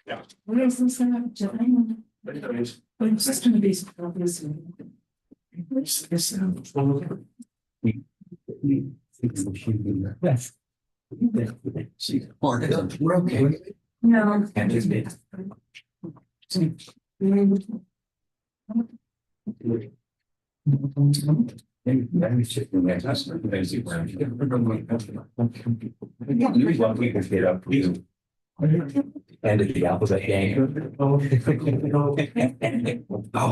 Yeah. What else is there? Jillian? But it is. But it's just gonna be obvious. Yes. We're okay. No. And just me. And the opposite game. Oh,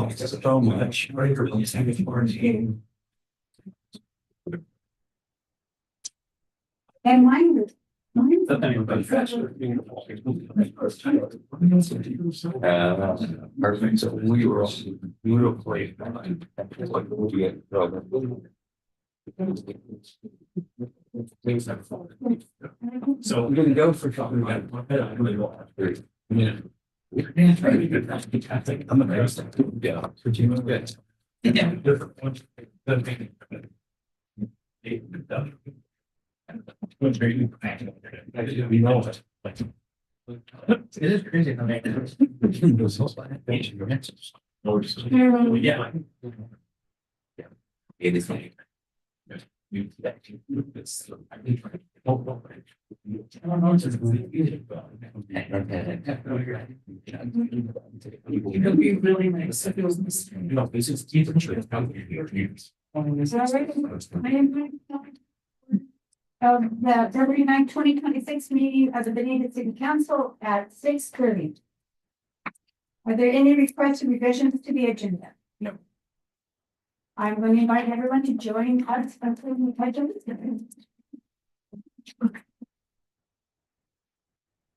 it's just so much. And mine. Perfect, so we were beautifully. So we're gonna go for something like. I really want to. Yeah. I think I'm amazed. Yeah. Good. Yeah. Different ones. We know it. It is crazy. Yeah. It is like. Really nice. No, this is even true. The February 9, 2026 meeting of the Benita City Council at 6:30. Are there any requests or revisions to the agenda? No. I'm going to invite everyone to join us on the agenda.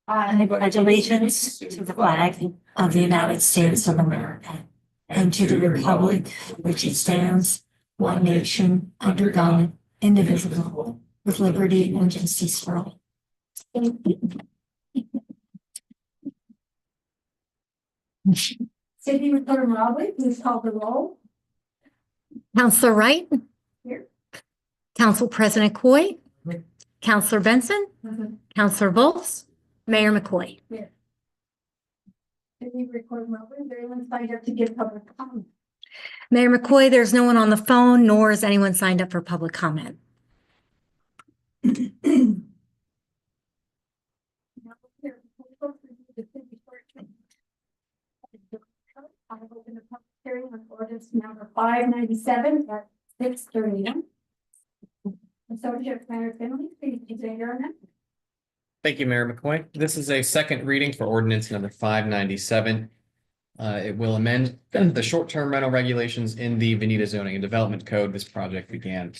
I pledge allegiance to the flag of the United States of America and to the republic which it stands, one nation, under God, indivisible, with liberty and justice for all. City Recorder Raleigh, please call the roll. Counselor Wright. Here. Council President Coy. Here. Counselor Benson. Counselor Volz. Mayor McCoy. City Recorder Raleigh, is there anyone signed up to give public comment? Mayor McCoy, there's no one on the phone, nor is anyone signed up for public comment. I open the public hearing on ordinance number 597 at 6:30. Associate Mayor Finley, please present your amendment. Thank you, Mayor McCoy. This is a second reading for ordinance number 597. It will amend the short-term rental regulations in the Veneta Zoning and Development Code. This project began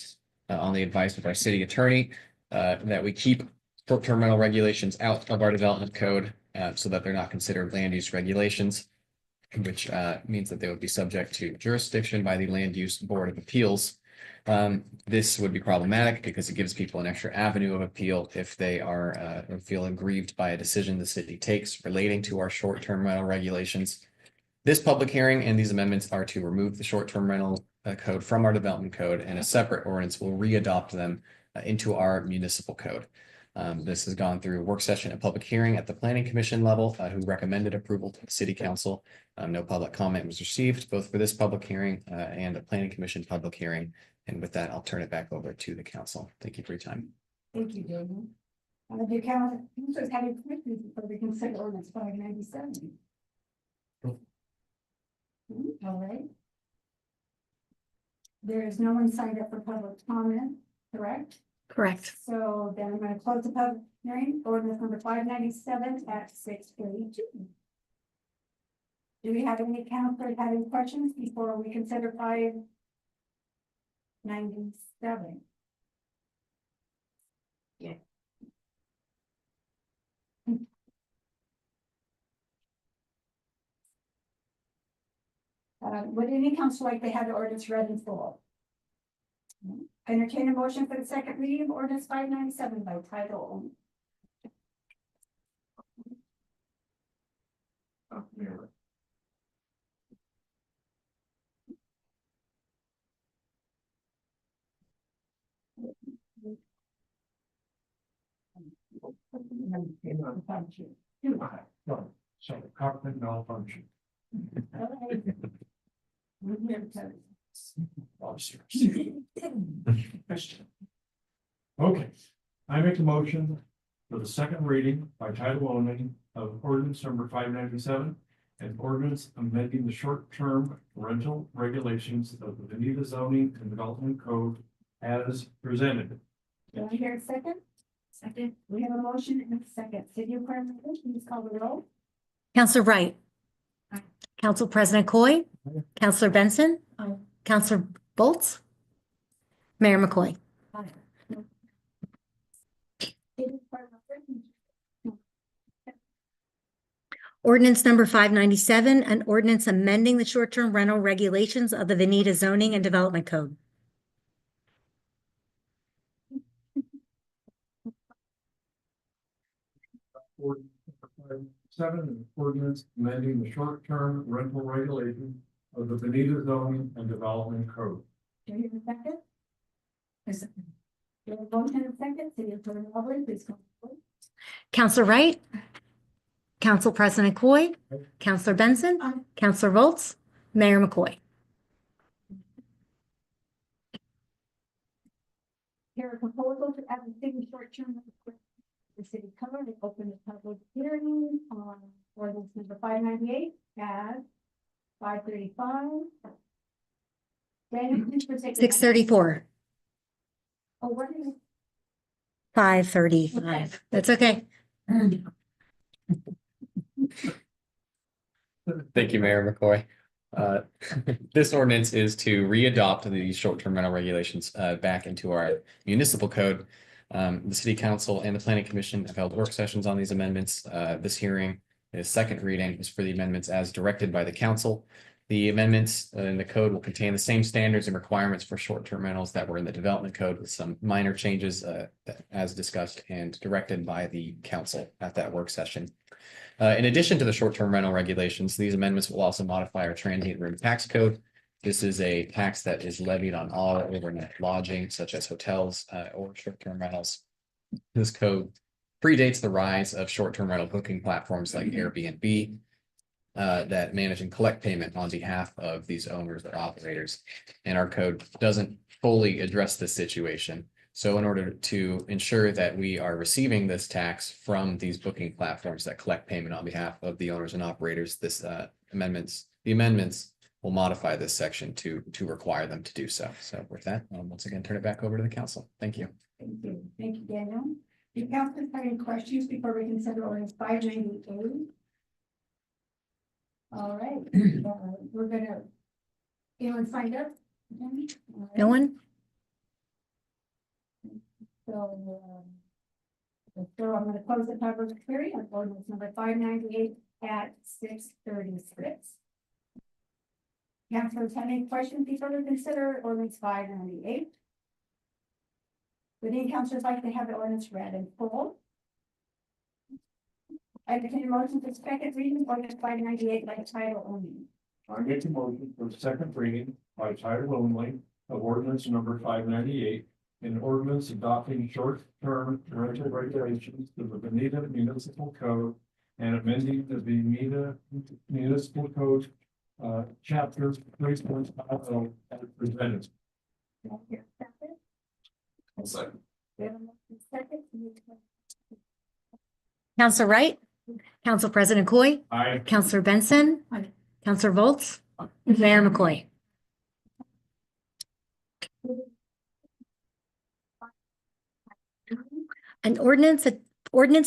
on the advice of our city attorney that we keep short-term rental regulations out of our development code so that they're not considered land use regulations, which means that they would be subject to jurisdiction by the Land Use Board of Appeals. This would be problematic because it gives people an extra avenue of appeal if they are feel aggrieved by a decision the city takes relating to our short-term rental regulations. This public hearing and these amendments are to remove the short-term rental code from our development code, and a separate ordinance will re-adopt them into our municipal code. This has gone through a work session and public hearing at the Planning Commission level, who recommended approval to the City Council. No public comment was received, both for this public hearing and a Planning Commission public hearing. And with that, I'll turn it back over to the council. Thank you for your time. Thank you, David. Do councilors have any questions before we consider ordinance 597? All right. There is no one signed up for public comment, correct? Correct. So then I'm going to close the public hearing, ordinance number 597 at 6:32. Do we have any councilors having questions before we consider 597? Yeah. Would any council like to have the ordinance read in full? Entertain a motion for the second reading of ordinance 597 by title only. So cockpit malfunction. All right. We're here to- Okay, I make a motion for the second reading by title only of ordinance number 597. And ordinance amending the short-term rental regulations of the Veneta zoning and development code as presented. Do I hear a second? Second. We have a motion and a second. City Clerk, please call the roll. Counselor Wright. Aye. Council President Coy. Aye. Counselor Benson. Aye. Counselor Bolts. Mayor McCoy. City Clerk, Ordinance number 597, an ordinance amending the short-term rental regulations of the Veneta zoning and development code. Ordinance number 597, an ordinance amending the short-term rental regulations of the Veneta zoning and development code. do you hear a second? A second. We have a motion and a second. City Clerk, please call the roll. Counselor Wright. Council President Coy. Aye. Counselor Benson. Aye. Counselor Volts. Mayor McCoy. Here a proposal to add the city short-term the city code and open the public hearing on ordinance number 598 at 5:35. Daniel, please proceed. 6:34. Oh, what is it? 5:35. That's okay. Thank you, Mayor McCoy. This ordinance is to re-adopt the short-term rental regulations back into our municipal code. The city council and the planning commission have held work sessions on these amendments. This hearing is second reading is for the amendments as directed by the council. The amendments in the code will contain the same standards and requirements for short-term rentals that were in the development code with some minor changes as discussed and directed by the council at that work session. In addition to the short-term rental regulations, these amendments will also modify our transient room tax code. This is a tax that is levied on all overnight lodging such as hotels or short-term rentals. This code predates the rise of short-term rental booking platforms like Airbnb that manage and collect payment on behalf of these owners or operators. And our code doesn't fully address this situation. So in order to ensure that we are receiving this tax from these booking platforms that collect payment on behalf of the owners and operators, the amendments will modify this section to require them to do so. So with that, once again, turn it back over to the council. Thank you. Thank you. Thank you, Daniel. Do councilors have any questions before we consider ordinance 598? All right, we're gonna, anyone signed up? All right. No one? So I'm gonna close the public hearing on ordinance number 598 at 6:36. Councilors have any questions before we consider ordinance 598? Would any councilors like to have the ordinance read in full? I entertain a motion for second reading ordinance 598 by title only. I make a motion for second reading by title only of ordinance number 598. An ordinance adopting short-term rental regulations to the Veneta Municipal Code and amending the Veneta Municipal Code, chapter 3.50 as presented. Do I hear a second? I'll second. We have a motion second. Counselor Wright. Council President Coy. Aye. Counselor Benson. Aye. Counselor Volts. Mayor McCoy. An ordinance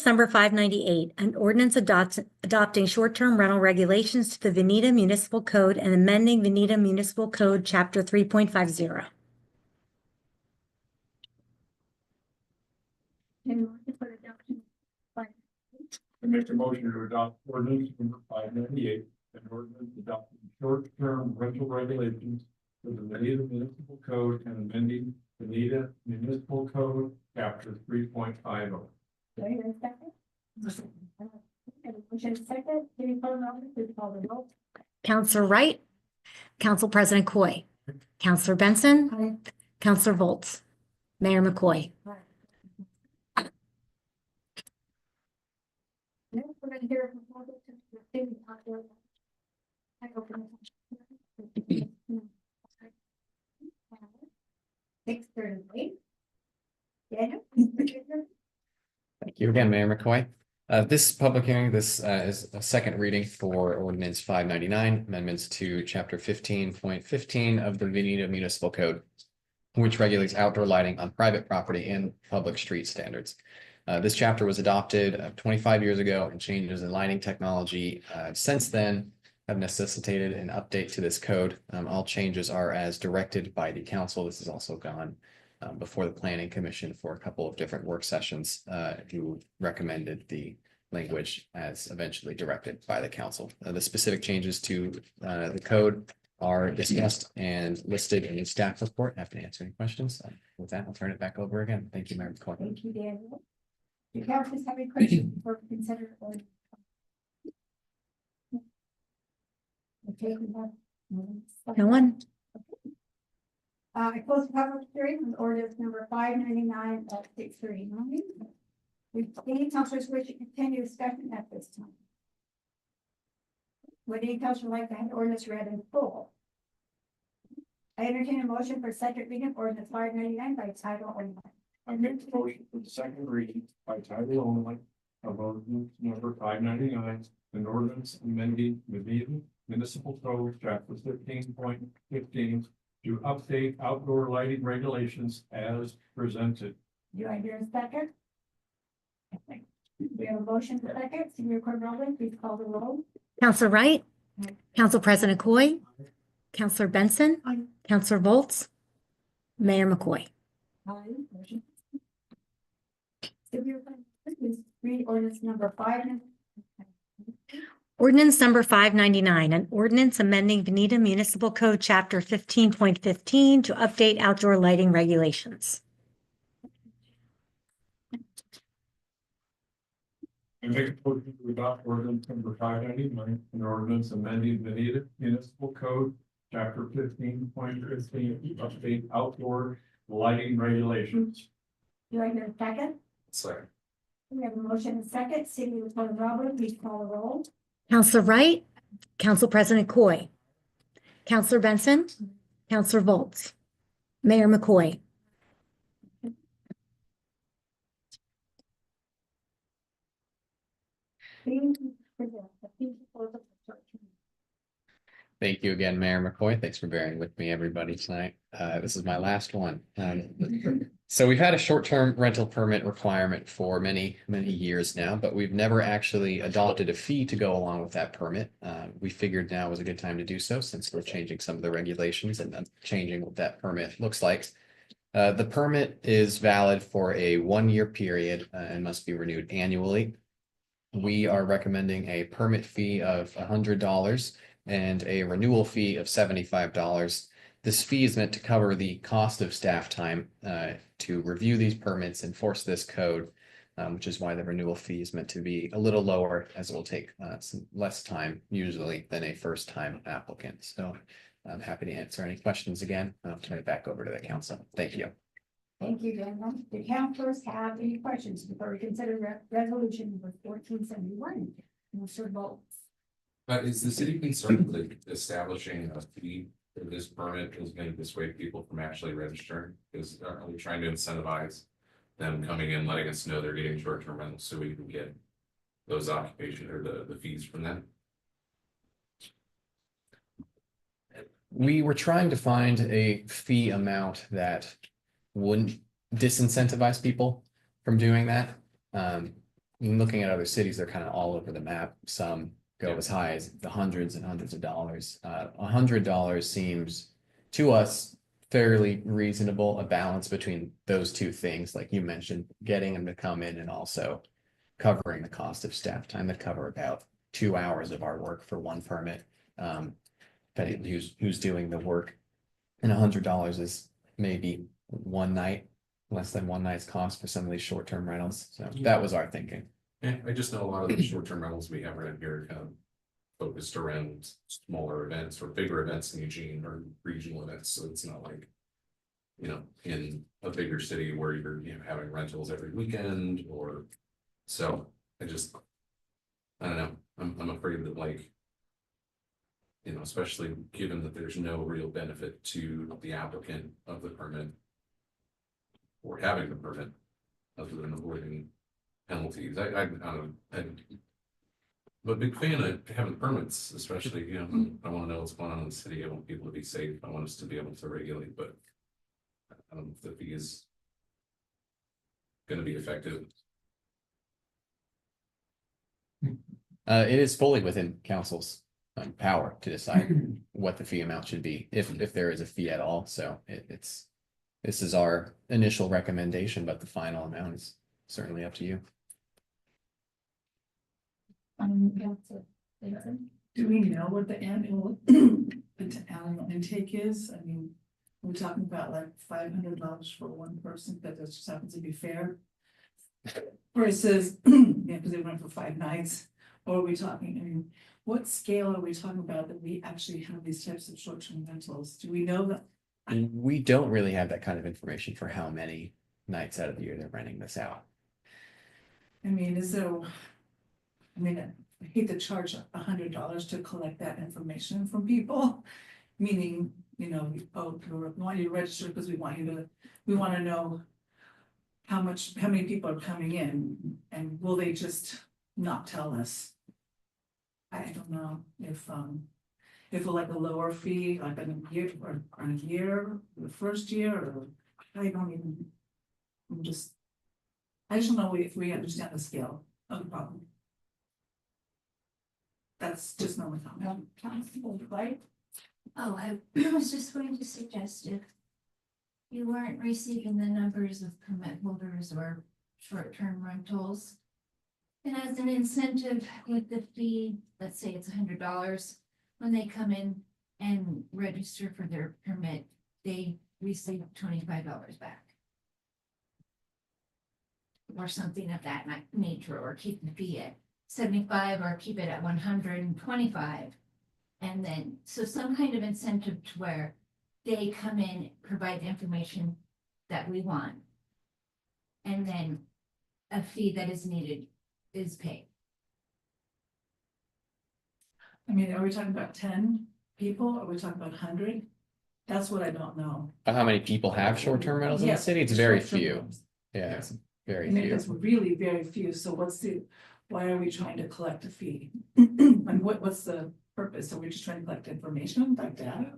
number 598, an ordinance adopting short-term rental regulations to the Veneta Municipal Code and amending Veneta Municipal Code, Chapter 3.50. Any motion for adoption? I make a motion to adopt ordinance number 598, an ordinance adopting short-term rental regulations to the Veneta Municipal Code and amending the Veneta Municipal Code, chapter 3.50. Do I hear a second? And a motion second, any further on, please call the roll. Counselor Wright. Council President Coy. Counselor Benson. Aye. Counselor Volts. Mayor McCoy. Next, we're gonna to hear a proposal to the city outdoor. I open it. 6:38. Daniel? Thank you again, Mayor McCoy. This public hearing, this is a second reading for ordinance 599, amendments to chapter 15.15 of the Veneta Municipal Code, which regulates outdoor lighting on private property and public street standards. This chapter was adopted 25 years ago, and changes in lighting technology since then have necessitated an update to this code. All changes are as directed by the council. This has also gone before the planning commission for a couple of different work sessions, who recommended the language as eventually directed by the council. The specific changes to the code are discussed and listed in the staff report. Happy to answer any questions. With that, I'll turn it back over again. Thank you, Mayor McCoy. Thank you, Daniel. Do councilors have any questions before we consider or? Okay, we have. No one? I close the public hearing on ordinance number 599 at 6:39. Any councilors wish to continue discussion at this time? Would any councilor like to have the ordinance read in full? I entertain a motion for second reading of ordinance 599 by title only. I make the motion for the second reading by title only of ordinance number 599, an ordinance amending the Veneta Municipal Code, chapter 15.15 to update outdoor lighting regulations as presented. Do I hear a second? We have a motion for second. Senior Clerk Rowland, please call the roll. Counselor Wright, Aye. Council President Coy, Counselor Benson, Aye. Counselor Volts, Mayor McCoy. Aye. Motion. Senior Clerk, please read ordinance number 5. Ordinance number 599, an ordinance amending Veneta Municipal Code, chapter 15.15 to update outdoor lighting regulations. I make a motion to adopt ordinance number 599, an ordinance amending the Veneta Municipal Code, chapter 15.15 update outdoor lighting regulations. Do I hear a second? Second. We have a motion and second. Senior Clerk Rowland, please call the roll. Counselor Wright, Council President Coy, Counselor Benson, Counselor Volts, Mayor McCoy. Please present the fee proposal for short-term. Thank you again, Mayor McCoy. Thanks for bearing with me, everybody, tonight. This is my last one. So we've had a short-term rental permit requirement for many, many years now, but we've never actually adopted a fee to go along with that permit. We figured now was a good time to do so, since we're changing some of the regulations and then changing what that permit looks like. The permit is valid for a 1-year period and must be renewed annually. We are recommending a permit fee of $100 and a renewal fee of $75. This fee is meant to cover the cost of staff time to review these permits, enforce this code, which is why the renewal fee is meant to be a little lower, as it will take some less time usually than a first-time applicant. So I'm happy to answer any questions again. I'll turn it back over to the council. Thank you. Thank you, Daniel. Do councilors have any questions before we consider resolution number 1471? Mr. Volts. Is the city concerned with establishing a fee for this permit is going to dissuade people from actually registering? Is, are we trying to incentivize them coming in, letting us know they're getting short-term rentals so we can get those occupation or the fees from them? We were trying to find a fee amount that wouldn't disincentivize people from doing that. Looking at other cities, they're kind of all over the map. Some go as high as the hundreds and hundreds of dollars. $100 seems to us fairly reasonable, a balance between those two things, like you mentioned, getting them to come in and also covering the cost of staff time. That cover about 2 hours of our work for one permit. Depending who's doing the work, and $100 is maybe one night, less than one night's cost for some of these short-term rentals. So that was our thinking. Yeah, I just know a lot of the short-term rentals we have around here kind of focused around smaller events or bigger events in Eugene or regional events. So it's not like, you know, in a bigger city where you're having rentals every weekend or so. I just I don't know, I'm afraid that like. You know, especially given that there's no real benefit to the applicant of the permit. Or having the permit, other than avoiding penalties, I don't, but big fan of having permits, especially, you know, I wanna know what's going on in the city, I want people to be safe, I want us to be able to regulate, but. I don't know if the fee is. Gonna be effective. It is fully within council's power to decide what the fee amount should be, if there is a fee at all, so it's. This is our initial recommendation, but the final amount is certainly up to you. Do we know what the annual intake is? I mean, we're talking about like $500 for one person, that just happens to be fair. Versus, yeah, because they went for 5 nights, or are we talking, I mean, what scale are we talking about that we actually have these types of short-term rentals? Do we know that? And we don't really have that kind of information for how many nights out of the year they're renting this out. I mean, is there? I mean, I hate to charge $100 to collect that information from people. Meaning, you know, we want you to register because we want to know. How many people are coming in, and will they just not tell us? I don't know if like a lower fee, like a year or a year, the first year, or I don't even. I just don't know if we understand the scale of the problem. That's just my comment. Constable, right? Oh, I was just going to suggest if you weren't receiving the numbers of permit holders or short-term rentals. And as an incentive with the fee, let's say it's $100, when they come in and register for their permit, they receive $25 back. Or something of that nature, or keep the fee at 75 or keep it at 125. And then, so some kind of incentive to where they come in, provide the information that we want. And then a fee that is needed is paid. I mean, are we talking about 10 people? Are we talking about 100? That's what I don't know. How many people have short-term rentals in the Yeah, city? It's very short-term few. rentals. Yeah, it's very And few. it's really very few, so why are we trying to collect a fee? And what's the purpose? Are we just trying to collect information, like data?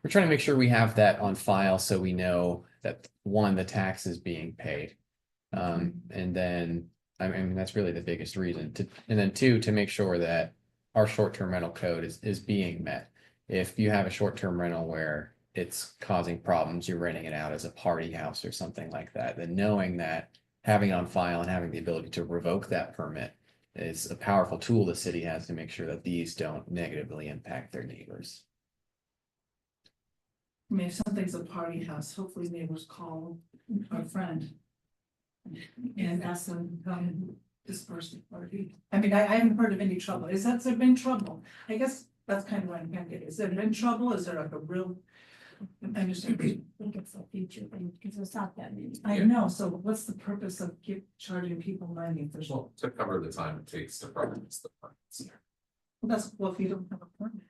We're trying to make sure we have that on file so we know that, one, the tax is being paid. And then, I mean, that's really the biggest reason and then 2, to make sure that our short-term rental code is being met. If you have a short-term rental where it's causing problems, you're renting it out as a party house or something like that, then knowing that, having it on file and having the ability to revoke that permit is a powerful tool the city has to make sure that these don't negatively impact their neighbors. I mean, if something's a party house, hopefully neighbors call our friend. And ask them to come and disperse the party. I mean, I haven't heard of any trouble. Has there been trouble? I guess that's kind of what I'm getting. Is there been trouble? Is there like a real? I understand. I think it's a future thing, because it's not that many. I know, so what's the purpose of charging people money if there's? Well, to cover the time it takes to process the permits. Well, if you don't have a permit.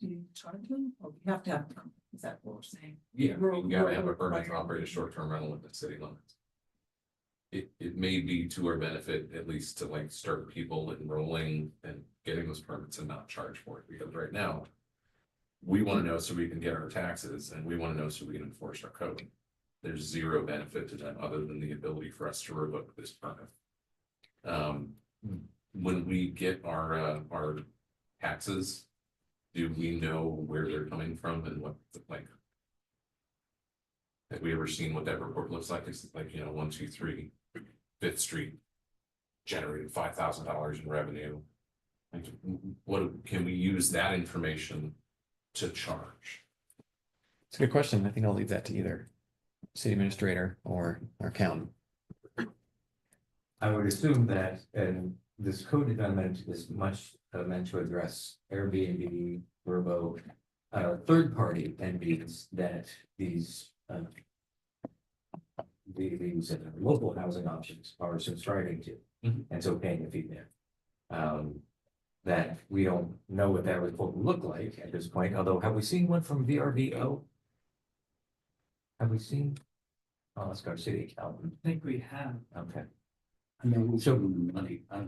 Do you charge them, or you have to have a permit? Is that what we're saying? Yeah, you gotta have a permit to operate a short-term rental in the city limits. It may be to our benefit, at least to like start people enrolling and getting those permits and not charge for it, because right now. We wanna know so we can get our taxes, and we wanna know so we can enforce our code. There's zero benefit to that other than the ability for us to revoke this permit. When we get our taxes. Do we know where they're coming from and what, like? Have we ever seen what that report looks like? It's like, you know, 123 5th Street. Generated $5,000 in revenue. Like, what, can we use that information to charge? It's a good question. I think I'll leave that to either city administrator or our accountant. I would assume that, and this code amendment is much meant to address Airbnb, Vrbo, third-party entities that these these local housing options are subscribing to, Mhm. and so paying a fee there. That we don't know what that would look like at this point, although have we seen one from VRBO? Have we seen? Oh, let's go city accountant. I think we have, Okay. I mean, we show them the money, I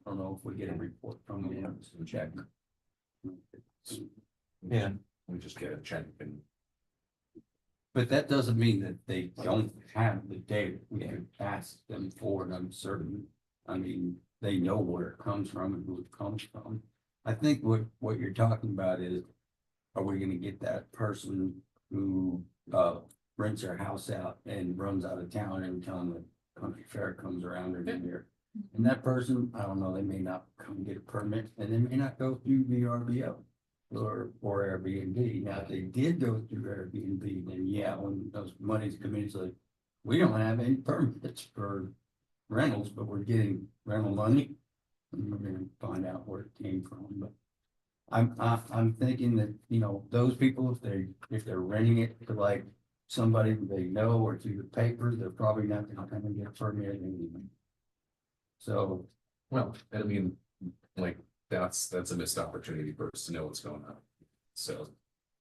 don't know if we get a report from them, so check. Yeah. We just get a check and But that doesn't mean that they don't have the data, we can ask them for it, I'm certain. I mean, they know where it comes from and who it comes from. I think what you're talking about is, are we gonna get that person who, rents their house out and runs out of town every time the country fair comes around every year? And that person, I don't know, they may not come get a permit, and they may not go through VRBO or Airbnb. Now, if they did go through Airbnb, then yeah, when those monies come in, it's like, we don't have any permits for rentals, but we're getting rental money. And we're gonna find out where it came from, but I'm thinking that, you know, those people, if they're renting it to like somebody they know or through the paper, they're probably not gonna come and get a permit anyway. So, well, I mean, like, that's a missed opportunity for us to know what's going on. So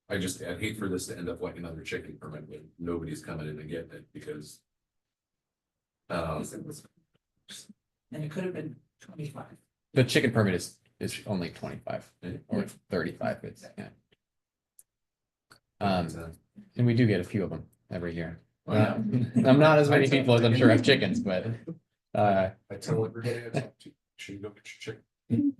I'd hate for this to end up like another chicken permit when nobody's coming in and getting it because. And it could have been 25. The chicken permit is only 25 or 35, it's, yeah. And we do get a few of them every year. Oh, yeah. I'm not as many people as I'm sure have chickens, but, I tell everybody, should go get your chicken.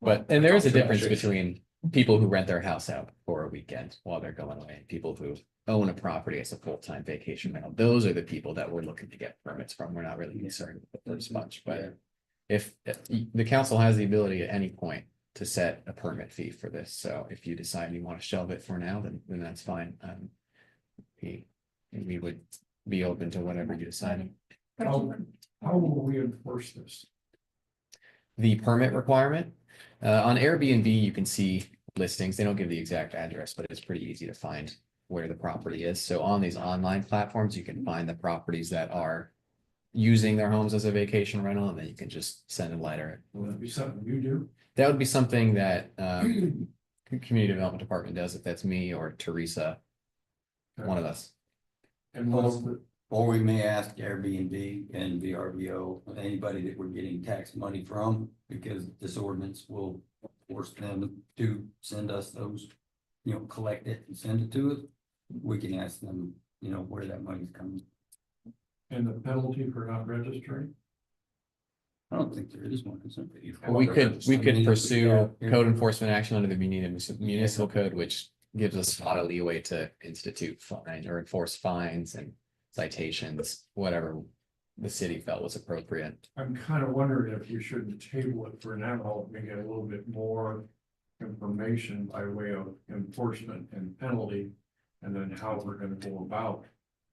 and there is a difference between people who rent their house out for a weekend while they're going away, and people who own a property as a full-time vacation rental. Those are the people that we're looking to get permits from. We're not really concerned with the first bunch, but if the council has the ability at any point to set a permit fee for this, so if you decide you want to shelve it for now, then that's fine. We would be open to whatever you decide. How will we enforce this? The permit requirement, on Airbnb, you can see listings. They don't give the exact address, but it's pretty easy to find where the property is. So on these online platforms, you can find the properties that are using their homes as a vacation rental, and then you can just send a letter. Will that be something you do? That would be something that Community Development Department does, if that's me or Teresa, one of us. And what's the, or we may ask Airbnb and VRBO, anybody that we're getting tax money from, because this ordinance will force them to send us those, you know, collect it and send it to us. We can ask them, you know, where that money's coming. and the penalty for not registering? I don't think there is one, is there? We could pursue Yeah. code enforcement action under the municipal code, which gives us a lot of leeway to institute fine or enforce fines and citations, whatever the city felt was appropriate. I'm kind of wondering if you shouldn't table it for now, and get a little bit more information by way of enforcement and penalty. And then how we're gonna go about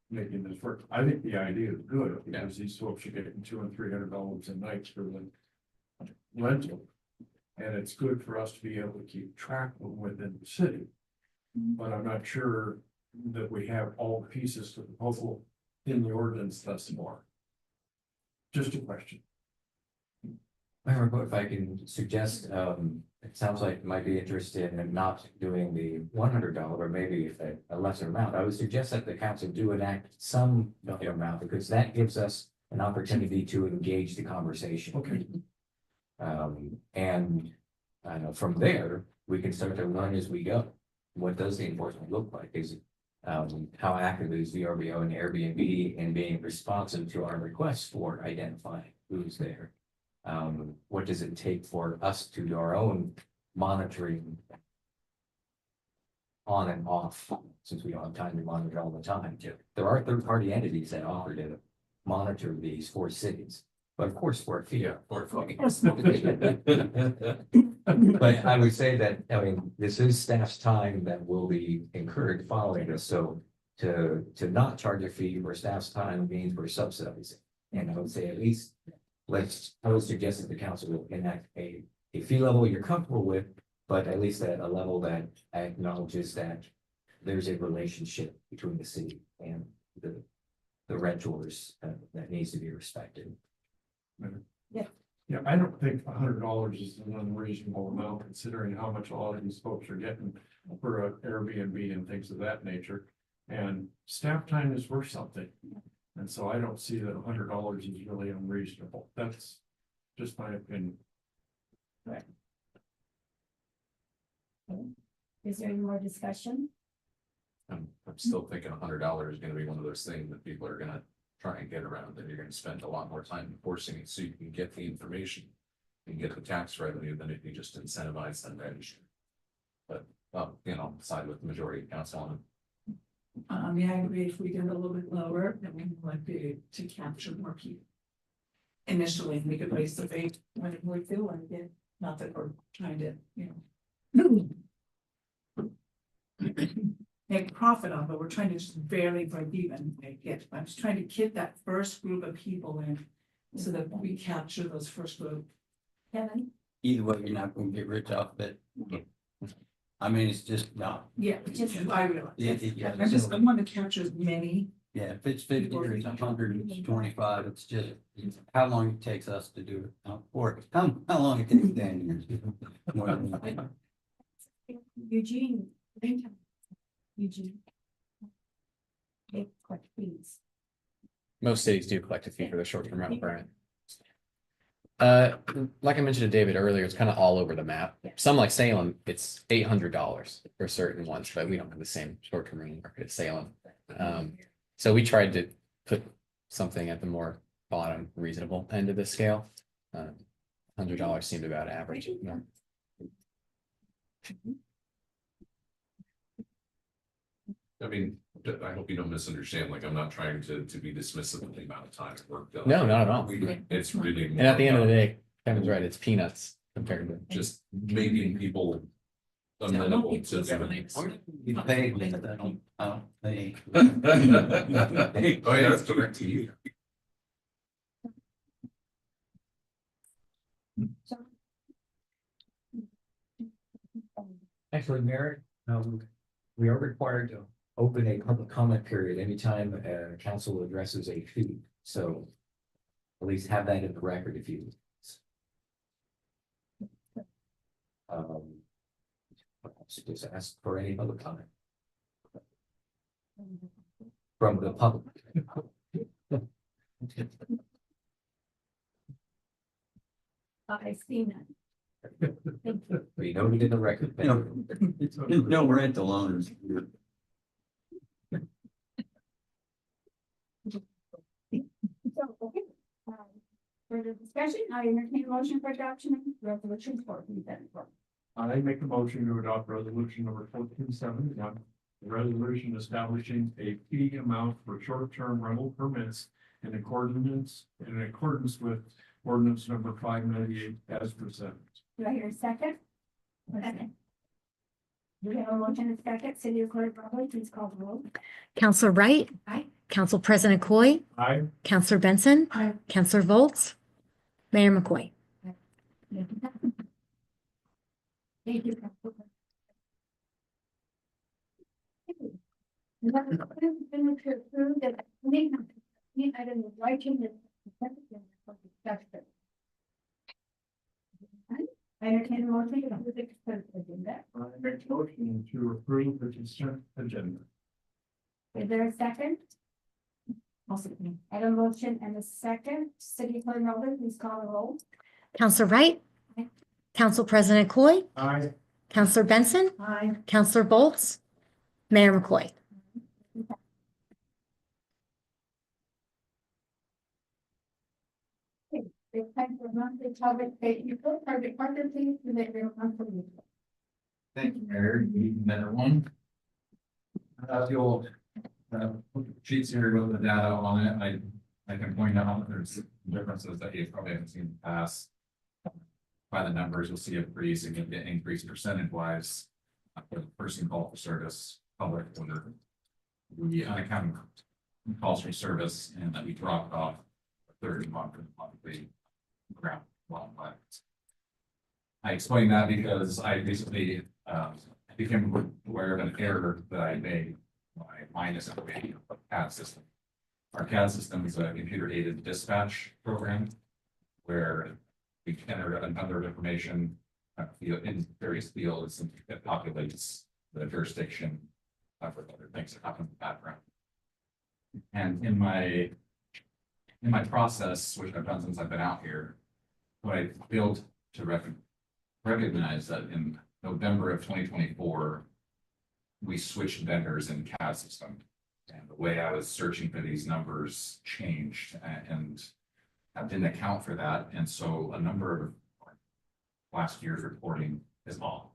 making this work. I think the idea is good, because these folks are getting $200 and $300 a night for the rental. And it's good for us to be able to keep track of them within the city. But I'm not sure that we have all the pieces to the puzzle in the ordinance thus far. Just a question. Mayor, if I can suggest, it sounds like you might be interested in not doing the $100, or maybe a lesser amount. I would suggest that the council do enact some dollar amount, because that gives us an opportunity to engage the conversation. Okay. And from there, we can start to learn as we go. What does the enforcement look like? Is how active is VRBO and Airbnb in being responsive to our requests for identifying who's there? What does it take for us to do our own monitoring on and off, since we don't have time to monitor all the time? There are third-party entities that offer to monitor these for cities, but of course, for a fee. Yeah, or But I would say that, I mean, this is staff's time that will be incurred following this, so to not charge a fee for staff's time means we're subsidizing. And I would say at least, I would suggest that the council will enact a fee level you're comfortable with, but at least at a level that acknowledges that there's a relationship between the city and the the renters that needs to be respected. Yeah, I don't think $100 is an unreasonable amount considering how much a lot of these folks are getting for a Airbnb and things of that nature. And staff time is worth something. And so I don't see that $100 is really unreasonable. That's just my opinion. Is there any more discussion? I'm still thinking $100 is gonna be one of those things that people are gonna try and get around, and you're gonna spend a lot more time enforcing it so you can get the information. And get the tax revenue than if you just incentivize them register. But, side with the majority of council on it. Yeah, I agree, if we get a little bit lower, then we might be able to capture more people. Initially, we could raise the rate when we feel like it, not that we're trying to, make profit on, but we're trying to just barely break even, I'm just trying to get that first group of people in. So that we capture those first group. Kevin? Either way, you're not gonna get rich off it. I mean, it's just not, Yeah, I realize. Yeah. I want to capture as many. yeah, if it's 50 or it's 100, it's 25, it's just, how long it takes us to do it, or how long it takes Dan to do it. More than that. Eugene. Eugene. Okay, quick, please. Most cities do collect a fee for their short-term rental permit. Like I mentioned to David earlier, it's kind of all over the map. Yeah. Some like Salem, it's $800 for certain ones, but we don't have the same short-term rental market as Salem. So we tried to put something at the more bottom reasonable end of the scale. $100 seemed about average. I mean, I hope you don't misunderstand, like, I'm not trying to be dismissive of the amount of time it worked. No, not at all. It's really. And at the end of the day, Kevin's right, it's peanuts compared to. Just making people amenable to doing. You pay me, I don't pay. Oh, yeah, that's direct to you. Actually, Mayor, we are required to open a public comment period anytime council addresses a fee, so at least have that in the record if you. Just ask for any public comment from the public. I see none. We noted in the record. No rental owners. So, okay. Further discussion, I entertain a motion for adoption of resolution 1474. I make a motion to adopt resolution number 1471. A resolution establishing a fee amount for short-term rental permits in accordance with ordinance number 598 as presented. Do I hear a second? Second. We have a motion and a second. City Clerk Robert, please call the roll. Counselor Wright. Aye. Council President Coy. Aye. Counselor Benson. Aye. Counselor Volz. Mayor McCoy. Thank you. Been to approve that any item is writing that. I entertain a motion to approve the consent agenda. I make a motion to approve the consent agenda. Is there a second? I have a motion and a second. City Clerk Robert, please call the roll. Counselor Wright. Council President Coy. Aye. Counselor Benson. Aye. Counselor Volz. Mayor McCoy. It's time for monthly public safety, private partner, please, to make your monthly. Thank you, Mayor. Good evening, everyone. You'll sheets here with the data on it. I can point out there's differences that you probably haven't seen in the past. By the numbers, you'll see a pretty significant increase percentage wise for the person call for service, public order. The unaccounted calls for service, and that we dropped off a third of monthly ground. I explained that because I recently became aware of an error that I made by minus a pad system. our CAD system is a computer aided dispatch program. Where we enter a number of information in various fields and it populates the jurisdiction for other things that happen in the background. And in my process, which I've done since I've been out here, what I failed to recognize that in November of 2024, we switched vendors in CAD system. And the way I was searching for these numbers changed and I didn't account for that. And so a number of last year's reporting is off.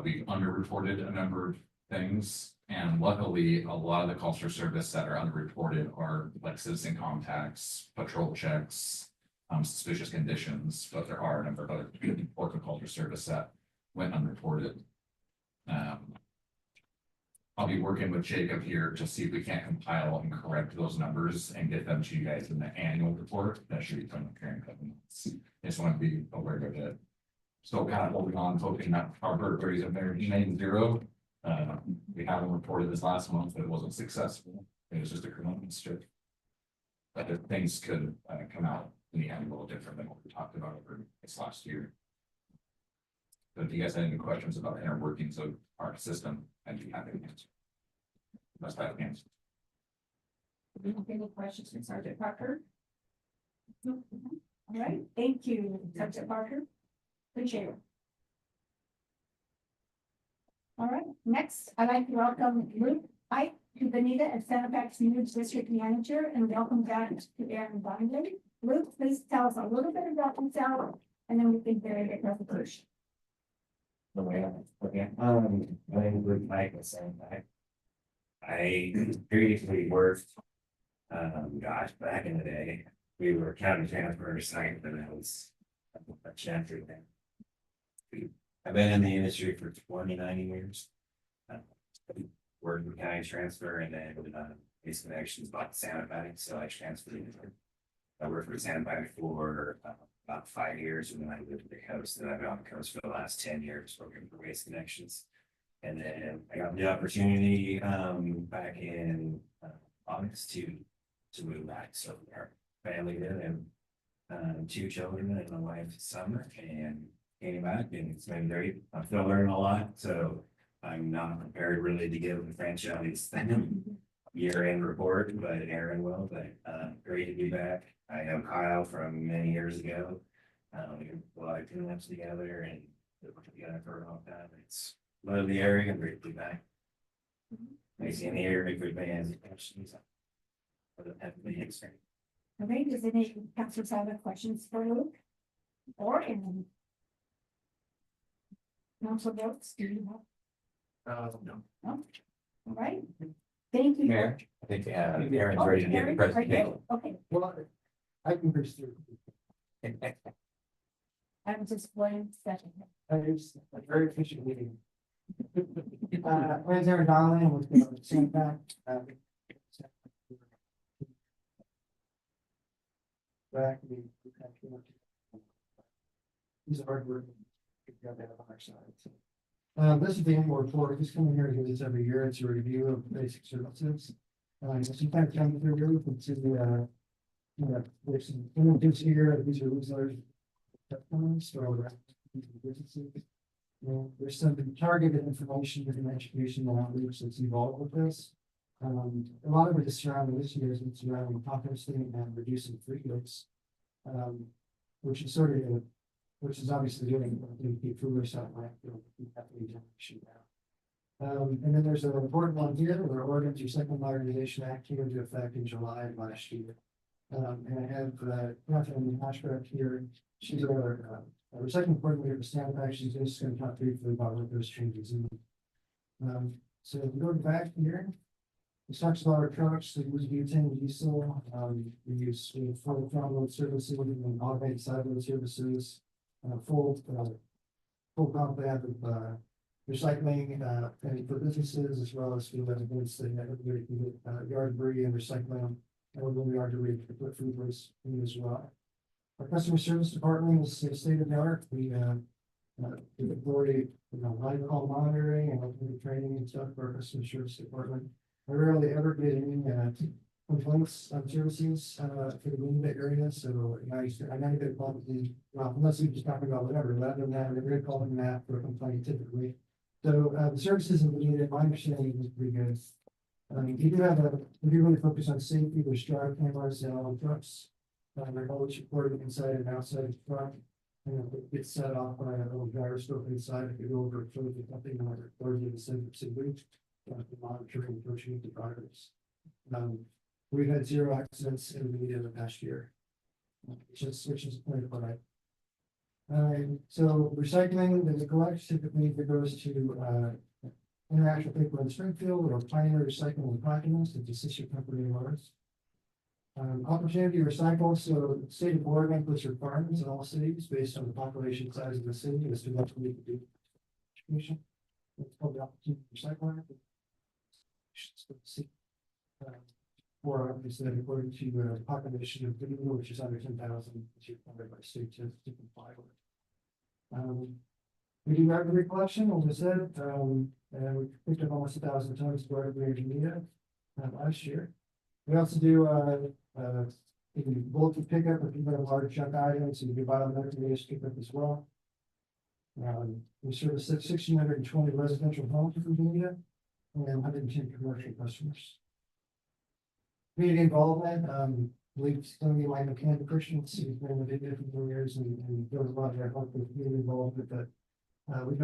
We've underreported a number of things. And luckily, a lot of the calls for service that are underreported are like citizen contacts, patrol checks, suspicious conditions, but there are a number of other horticulture service that went unreported. I'll be working with Jacob here to see if we can't compile and correct those numbers and get them to you guys in the annual report. That should be from the current governments. I just want to be aware of it. Still kind of holding on, hoping that our vertebrae are there, remain zero. We haven't reported this last month, but it wasn't successful. It was just a criminal strip. But if things could come out in the end a little different than what we talked about over this last year. But if you guys have any questions about the inner workings of our system, I'd be happy to answer. Must have answers. Any questions from Sergeant Parker? No. All right, thank you, Sergeant Parker. Appreciate it. All right, next, I'd like to welcome Luke Pike to Bonita as Santa Fe News District Manager and welcome back to Aaron Bondley. Luke, please tell us a little bit about yourself and then we can carry the presentation. Okay, my name is Luke Pike with Santa Fe. I previously worked, gosh, back in the day, we were county transfer site, and I was a chapter then. I've been in the industry for 29 years. Worked in county transfer and then Base Connections bought Santa Fe, so I transferred. I worked for Santa Fe for about 5 years, and then I lived on the coast, and I've been on the coast for the last 10 years working for Base Connections. And then I got the opportunity back in August to move back. So our family did, and 2 children and a wife summer, and came back, and it's been great. I'm still learning a lot, so I'm not prepared really to give the franchise year-end report, but Aaron will. But great to be back. I know Kyle from many years ago. We did a lot of cleanups together and worked together for a long time. It's love the area and great to be back. Macy in the area, if anybody has any questions. All right, does any councilors have any questions for Luke? Or any? Council votes, do you have? No. No? All right, thank you. Mayor, I think Aaron's Oh, ready to give the Aaron, right presentation. there. Okay, Well, I can push through. I'm just one second. It's a very efficient meeting. My name is Aaron Donnelly, I'm with the Santa Fe. Back, these are hard work. We've got that on our side. So. This is the annual report. Just coming here to do this every year. It's a review of basic services. Sometimes come through here, we can see, there's some images here. These are newsletters. Businesses. There's some targeted information and education and outreach that's involved with this. A lot of it is surrounding this year's and surrounding composting and reducing food waste. Which is sort of, which is obviously doing keep food waste out of landfill, keep that regeneration down. And then there's an important one here, where Oregon's Recycling Modernization Act came into effect in July of last year. And I have Catherine Ashcraft here. She's our recycling coordinator for Santa Fe. She's just going to talk briefly about what those changes mean. So going back here, it talks about our trucks. We use butane and diesel. We use full front load services and automated side load services. Full complement of recycling and for businesses as well as for residents that everybody can get yard debris and recycling them. And we're going to yard debris to put food waste in as well. Our customer service department is state of the art. We deploy live call monitoring and training and stuff for our customer service department. I rarely ever get any complaints on services, for the Green Bay area, so I know that probably, well, unless we just talking about whatever, rather than that, we're calling that for a complaint typically. So, the services in Benita, my understanding is pretty good. You do have we do really focus on safety, there's drive cameras in all the trucks. They're always recording inside and outside the truck. And it gets set off by a little gyroscope inside, if you go over, it shows you something like a third of the city. Monitoring, coaching the drivers. We've had 0 accidents in the media the past year. Which is quite a lot. So recycling, the collection typically that goes to, International Paper in Springfield or Pioneer Recycling and Platinums, it's a sister company of ours. Opportunity to recycle, so the state of Oregon puts requirements in all cities based on the population size of the city as to what we can do. Distribution. It's called the opportunity to recycle. Or obviously according to the population of Benita, which is under 10,000, which is funded by state to comply with. We do revenue collection, as I said, and we picked up almost 1,000 tons for every Benita last year. We also do bulky pickup if you have large junk items, and you do biomedical waste pickup as well. We service 1,620 residential homes from Benita and 110 commercial customers. Community involvement, believe some of you might know Candy Christians, he's been with it for years and does a lot of help with community involvement, but we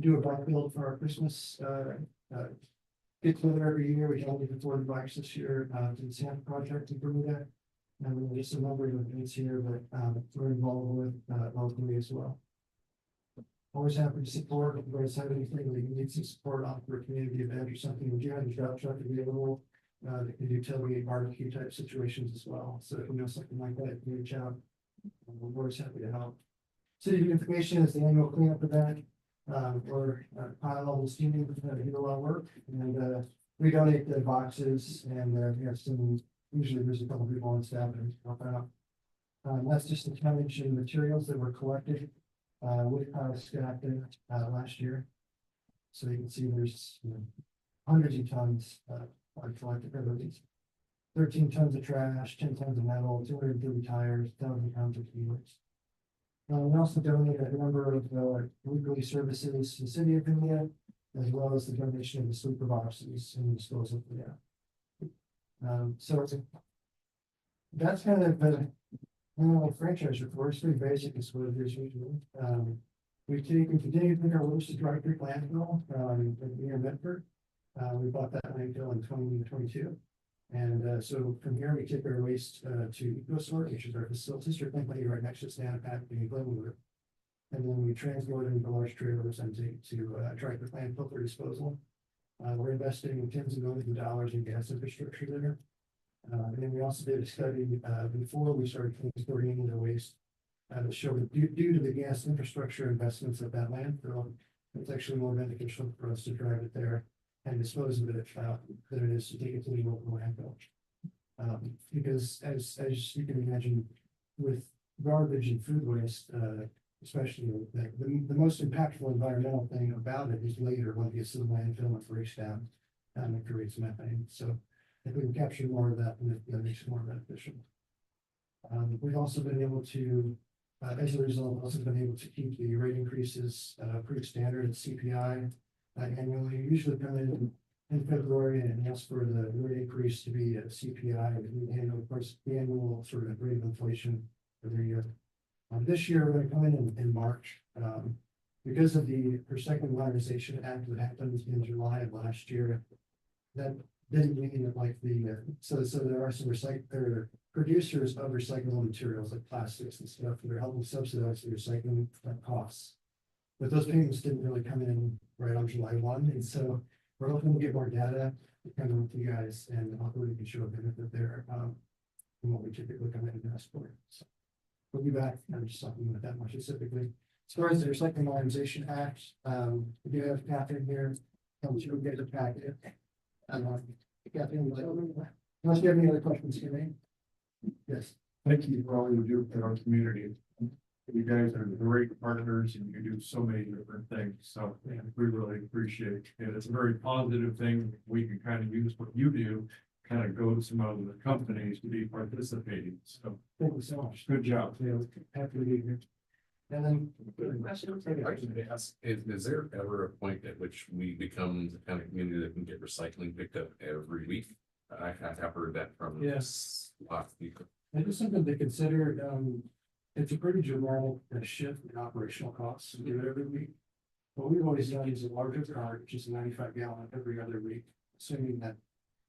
do a bike build for our Christmas, get together every year. We only did 40 bikes this year, to the Santa Project in Bermuda. And there's a number of events here that, we're involved with, locally as well. Always happy to support, if you guys have anything that you need some support on for a community event or something, would you have a drop truck to be available? That can do tailgate barbecue type situations as well, so if you know something like that, you can reach out. We're always happy to help. City beautification is the annual cleanup event, or high level steaming, do a lot of work, and we donate the boxes, and we have some, usually there's a couple people on staff that help out. That's just the tonnage and materials that were collected with Scott last year. So you can see there's hundreds of tons are collected every week. 13 tons of trash, 10 tons of metal, 230 tires, 1,000 pounds of fuels. We also donate a number of weekly services to the city of India, as well as the donation of the sleeper boxes and disposal for that. So that's kind of the franchise report. It's pretty basic. It's what it is usually. We continue to take our waste to Dry Creek landfill near Medford. We bought that landfill in 2022. And so from here, we take our waste to EcoSort, which is our facility, sister company right next to Stanapak in Glenwood. And then we transport it into large trailers and take to Dry Creek landfill for disposal. We're investing tens of millions of dollars in gas infrastructure there. And then we also did a study before we started transporting the waste to show that due to the gas infrastructure investments of that landfill, it's actually more beneficial for us to drive it there and dispose of it than it is to take it to the local landfill. Because as you can imagine, with garbage and food waste, especially the most impactful environmental thing about it is later when it gets to the landfill and breaks down and it creates methane. So if we can capture more of that, then it makes it more beneficial. We've also been able to, as a result, also been able to keep the rate increases pretty standard at CPI annually. Usually come in February and ask for the rate increase to be at CPI, and we handle, of course, the annual sort of rate of inflation every year. This year, we're going to come in March because of the Recycling Modernization Act that happened in July of last year. That didn't mean that like so there are some producers of recyclable materials like plastics and stuff that are helping subsidize the recycling costs. But those payments didn't really come in right on July 1. And so we're hoping to get more data kind of with you guys, and hopefully we can show a benefit there from what we typically come in and ask for. So we'll be back and just talking about that more specifically. As far as the Recycling Modernization Act, we do have Catherine here. Unless you get the packet. Catherine, unless you have any other questions for me. Yes. Thank you for all you do for our community. You guys are great partners and you do so many different things. So we really appreciate it. It's a very positive thing. We can kind of use what you do, kind of goads some of the companies to be participating, so Thank you so much. good job. Yeah, happy to be here. And then. Is there ever a point at which we become the kind of community that can get recycling picked up every week? I have heard that from. Yes. Lots of people. It is something to consider, it's a pretty dramatic shift in operational costs to do it every week. What we've always done is a larger car, which is 95 gallon every other week, assuming that.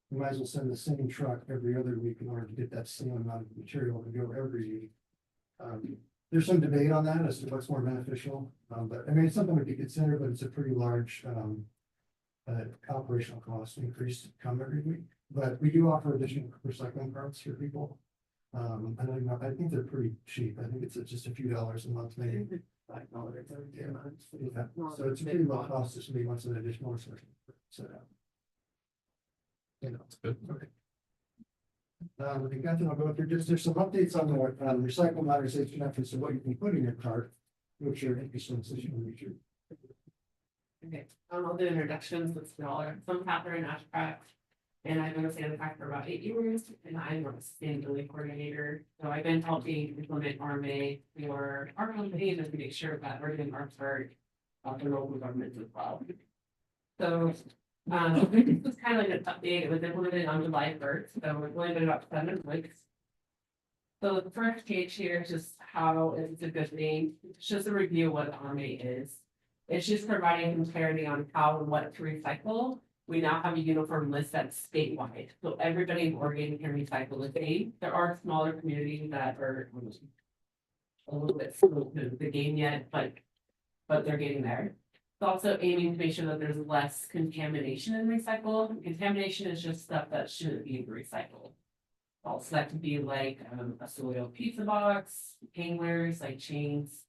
We might as well send the same truck every other week in order to get that same amount of material to go every week. There's some debate on that as to what's more beneficial, but I mean, it's something we could consider, but it's a pretty large, operational cost increase to come every week. But we do offer additional recycling carts for people. I think they're pretty cheap. I think it's just a few dollars a month, maybe. Yeah, so it's a pretty low cost, just maybe once an additional recycling set up. You know, Good. okay. I think I'll go through, there's some updates on the recycle modernization efforts of what you can put in your cart, which are interesting, so you can read your. Okay, I'll do introductions with Scholar. So I'm Catherine Ashcraft. And I've been with Sandpack for about 8 years, and I'm a sustainability coordinator. So I've been helping implement RMA for our company and to make sure that we're doing our part of the local governments as well. So this was kind of like an update. It was implemented on July 1st, so we've only been about 7 weeks. So the first page here is just how it's a good thing. It's just a review of what RMA is. It's just providing some clarity on how and what to recycle. We now have a uniform list that's statewide, so everybody in Oregon can recycle the same. There are smaller communities that are a little bit slow to the game yet, but they're getting there. It's also aiming to make sure that there's less contamination in recycle. Contamination is just stuff that shouldn't be recycled. Also, that could be like a soiled pizza box, hangers, like chains,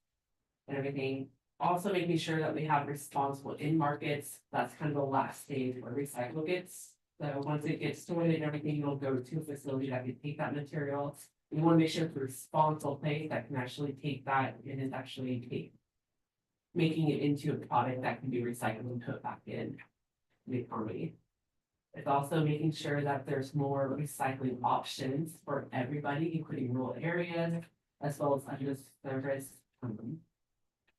and everything. Also making sure that we have responsible in markets. That's kind of the last stage where recycle gets. So once it gets stored and everything, you'll go to a facility that can take that material. You want to make sure it's a responsible place that can actually take that and is actually making it into a product that can be recycled and put back in the economy. It's also making sure that there's more recycling options for everybody, including rural areas, as well as underserviced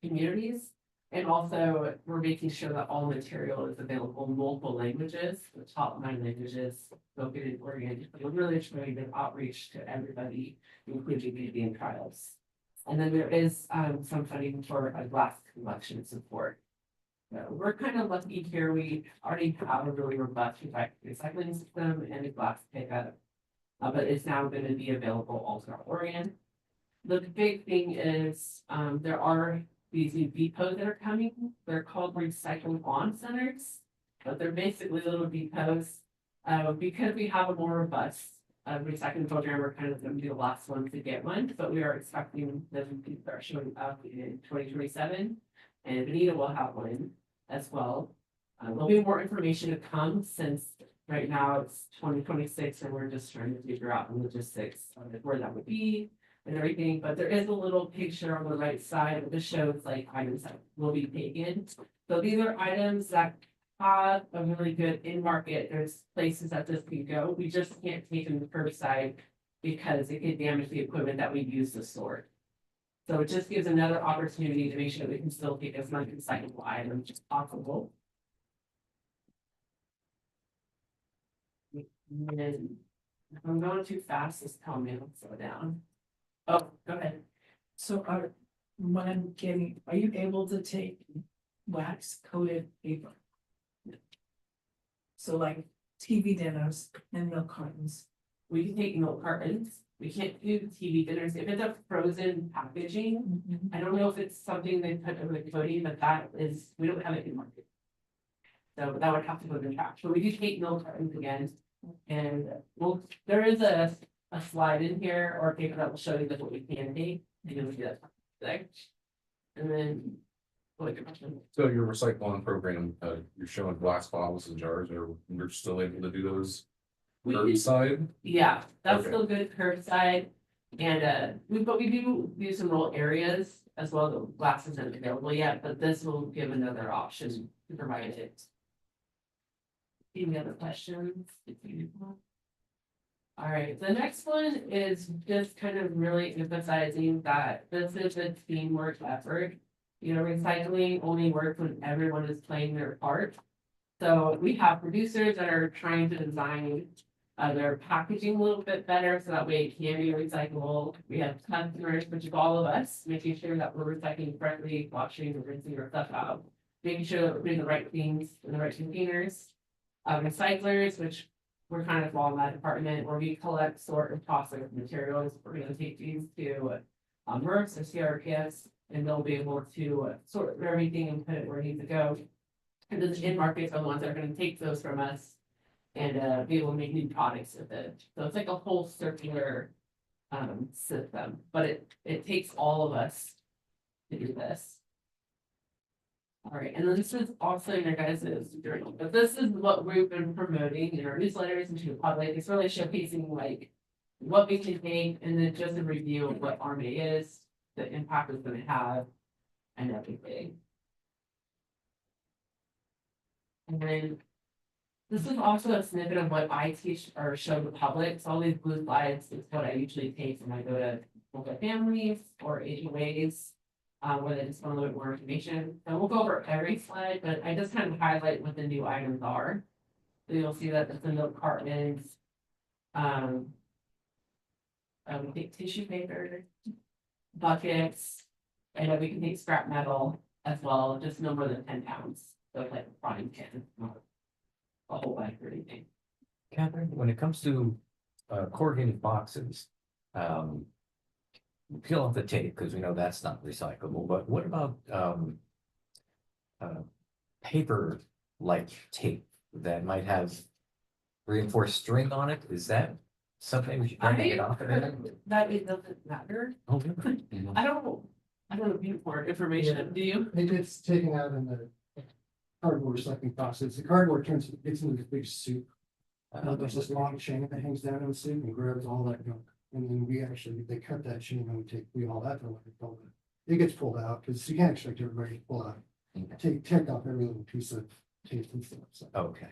communities. And also, we're making sure that all material is available in multiple languages, the top 9 languages spoken in Oregon. We're really trying to outreach to everybody, including Indian tribes. And then there is some funding for a glass collection support. So we're kind of lucky here. We already have a really robust recycling system and a glass pickup, but it's now going to be available all throughout Oregon. The big thing is there are these new depots that are coming. They're called recycling on centers, but they're basically little depots. Because we have a more robust recycling program, we're kind of going to be the last one to get one, but we are expecting them to start showing up in 2027, and Bonita will have one as well. There'll be more information to come since right now it's 2026 and we're just trying to figure out the logistics of where that would be and everything, but there is a little picture on the right side that just shows like items that will be taken. So these are items that have a really good in market. There's places that this can go. We just can't take them to curbside because it could damage the equipment that we use to store. So it just gives another opportunity to make sure that we can still take as much recyclable items as possible. And if I'm going too fast, just tell me, I'll slow down. Oh, go ahead. So what I'm getting, are you able to take wax coated paper? So like TV dinners and milk cartons. We can take milk cartons. We can't do TV dinners. If it's a frozen packaging, I don't know if it's something they put over the coating, but that is, we don't have it in market. So that would have to go to the trash. But we do take milk cartons again. And well, there is a slide in here or a paper that will show you what we can take. And you'll see that there. And then what your question? So your recycling program, you're showing glass bottles and jars, or we're still able to do those curbside? Yeah, that's Okay. still good curbside. And but we do some rural areas as well. The glass isn't available yet, but this will give another option to provide it. Any other questions? All right, the next one is just kind of really emphasizing that this is a teamwork effort. You know, recycling only works when everyone is playing their part. So we have producers that are trying to design their packaging a little bit better, so that way it can be recyclable. We have customers, which is all of us, making sure that we're recycling correctly, washing and rinsing our stuff out. Making sure that we're putting the right things in the right containers. Recyclers, which we're kind of all in that department, where we collect, sort, and process materials. We're gonna take these to MRFs or CRPS, and they'll be able to sort everything and put it where it needs to go. And those in markets are the ones that are gonna take those from us and be able to make new products with it. So it's like a whole circular system, but it takes all of us to do this. All right, and then this is also in your guys' journal, but this is what we've been promoting in our newsletters and to the public. It's really showcasing like what we can take and then just a review of what RMA is, the impact it's gonna have, and everything. And then this is also a snippet of what I teach or show the public. So all these blue slides is what I usually take when I go to multifamilies or HOAs. Where they just want a little bit more information. And we'll go over every slide, but I just kind of highlight what the new items are. So you'll see that it's the milk cartons. We take tissue paper, buckets, and we can take scrap metal as well, just no more than 10 pounds. So like a frying pan, not a whole bag or anything. Catherine, when it comes to corrugated boxes, peel off the tape, because we know that's not recyclable, but what about paper like tape that might have reinforced string on it? Is that something we should try to get off of it? That it doesn't matter. Oh, really? I don't know if you have more information, do you? It's taken out in the cardboard recycling process. The cardboard gets into this big soup. There's this long chain that hangs down in the soup and grabs all that junk. And then they cut that chain and we haul that to what we call it. It gets pulled out because you can't expect everybody to pull out. Take off every little piece of tape and stuff. So. Okay.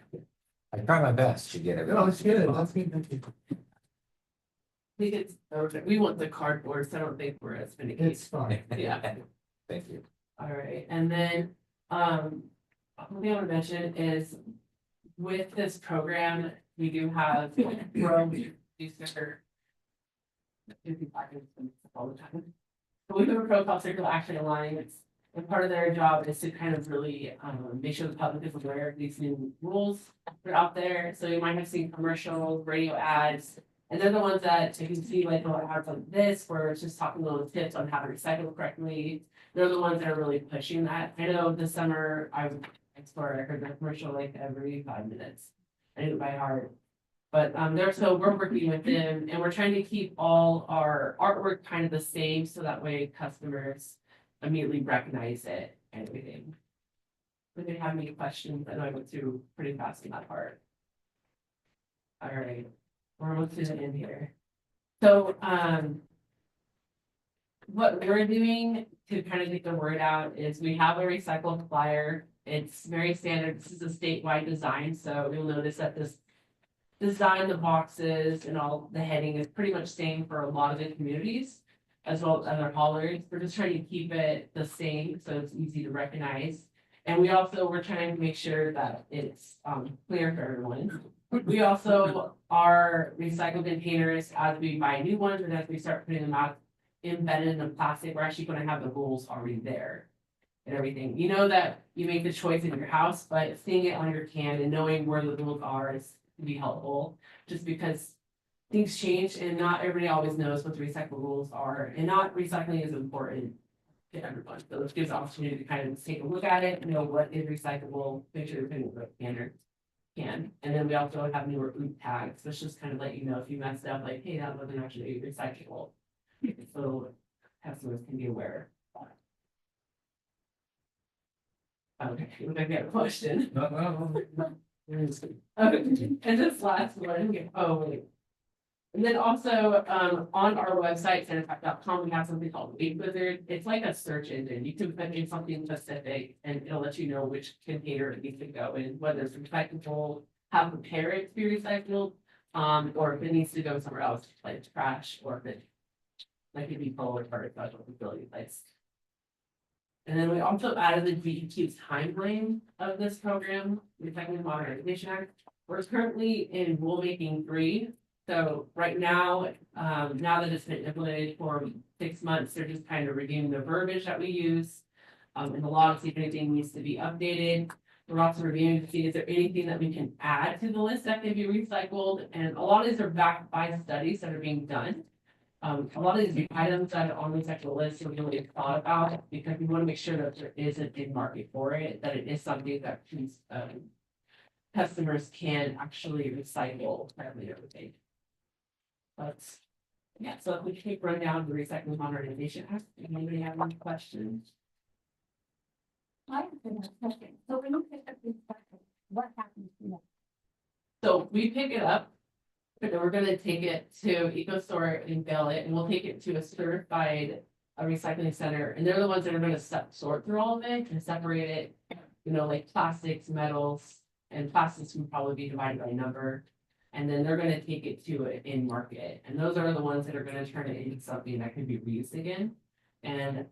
I try my best to get it. No, it's good. That's good. Thank you. I think it's, we want the cardboard, so I don't think we're as finicky. It's fine. Yeah. Thank you. All right, and then, one thing I want to mention is with this program, we do have grow reducer. All the time. So we have a pro called Circular Action Alliance, and part of their job is to kind of really make sure the public is aware of these new rules that are out there. So you might have seen commercials, radio ads, and they're the ones that if you see like a lot of ads like this, where it's just talking little tips on how to recycle correctly. They're the ones that are really pushing that. I know this summer I heard that commercial like every 5 minutes. I knew it by heart. But we're working with them and we're trying to keep all our artwork kind of the same, so that way customers immediately recognize it and everything. If they have any questions, I know I went through pretty fast in that part. All right, we're almost to the end here. So what we're doing to kind of get the word out is we have a recycled flyer. It's very standard. This is a statewide design, so you'll notice that this design, the boxes and all the heading is pretty much same for a lot of the communities, as well as other haulers. We're just trying to keep it the same, so it's easy to recognize. And we're trying to make sure that it's clear for everyone. We also are recycled containers as we buy new ones, and as we start putting them out embedded in the plastic, we're actually going to have the rules already there and everything. You know that you make the choice in your house, but seeing it on your can and knowing where the rules are is to be helpful, just because things change and not everybody always knows what the recycle rules are, and not recycling is important to everyone. So this gives opportunity to kind of take a look at it, know what is recyclable, make sure you're putting it the standard can. And then we also have newer food tags, which just kind of let you know if you messed up, like, hey, that wasn't actually recyclable. So customers can be aware. Okay, we might have a question. Okay, and this last one, oh wait. And then also, on our website, sanipack.com, we have something called Weight Wizard. It's like a search engine. You can put in something specific and it'll let you know which container it needs to go in, whether it's recyclable, how to prepare it to be recycled. Or if it needs to go somewhere else, like it's trash, or if it. Like could be full or part of special facility place. And then we also added the DEQ's timeline of this program, Recycling Modernization Act. We're currently in rulemaking 3. So right now, now that it's been implemented for 6 months, they're just kind of reviewing the verbiage that we use. And the law to see if anything needs to be updated. We're also reviewing to see is there anything that we can add to the list that can be recycled. And a lot of these are backed by studies that are being done. A lot of these items that are on the sexual list are really thought about because we want to make sure that there is a big market for it, that it is something that customers can actually recycle fairly everything. But yeah, so if we keep running down the Recycling Modernization Act, anybody have any questions? I have a question. So when you pick up this bucket, what happens next? So we pick it up, but then we're gonna take it to EcoStore and bail it, and we'll take it to a certified recycling center, and they're the ones that are gonna sort through all of it and separate it. You know, like plastics, metals, and plastics will probably be divided by number. And then they're gonna take it to an in market, and those are the ones that are gonna turn it into something that can be reused again. And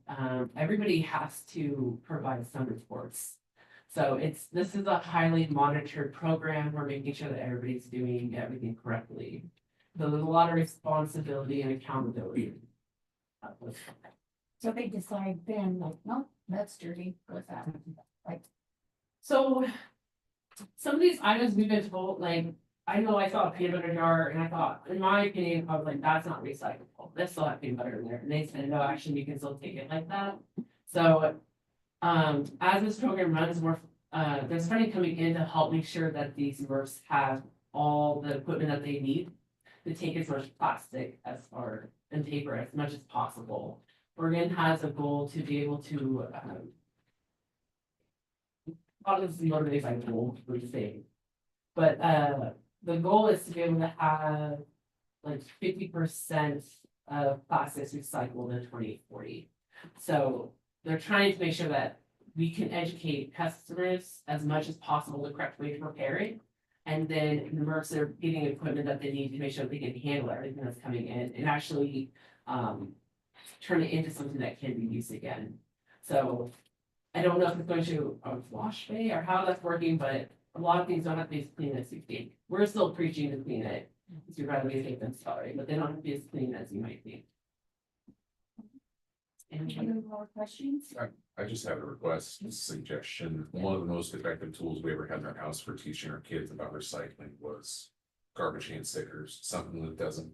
everybody has to provide some reports. So this is a highly monitored program. We're making sure that everybody's doing everything correctly. So there's a lot of responsibility and accountability. So they decide then, like, no, that's dirty, goes out. Like, So some of these items we've been told, like, I know I saw a peanut butter jar and I thought, in my opinion, I was like, that's not recyclable. There's still have peanut butter in there. And they said, no, actually, you can still take it like that. So as this program runs, there's funding coming in to help make sure that these MRFs have all the equipment that they need to take as much plastic and paper as much as possible. Oregon has a goal to be able to obviously motivated by goal, we're just saying. But the goal is to be able to have like 50% of plastics recycled in 2040. So they're trying to make sure that we can educate customers as much as possible the correct way to prepare it. And then the MRFs are getting equipment that they need to make sure they can handle everything that's coming in and actually turn it into something that can be used again. So I don't know if it's going to a wash bay or how that's working, but a lot of things don't have to be as clean as you think. We're still preaching to clean it, because you'd rather be safe than sorry, but they don't have to be as clean as you might think. any more questions? I just have a request, a suggestion. One of the most effective tools we ever had in our house for teaching our kids about recycling was garbage can stickers, something that doesn't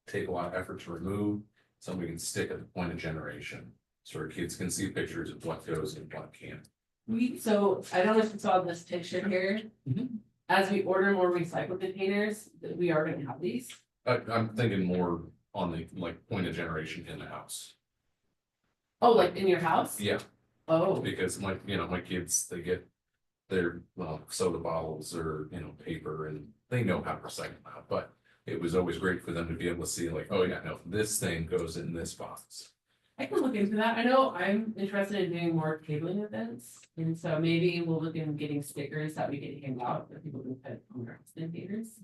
take a lot of effort to remove, something we can stick at the point of generation. So our kids can see pictures of what goes and what can't. So I don't know if you saw this picture here. Mhm. As we order more recycled containers, we are gonna have these. I'm thinking more on the point of generation in the house. Oh, like in your house? Yeah, Oh, because my kids, they get their soda bottles or paper and they know how to recycle now, but it was always great for them to be able to see like, oh yeah, no, this thing goes in this box. I can look into that. I know I'm interested in doing more cabling events. And so maybe we'll look into getting stickers that we can hang out that people can put on their containers.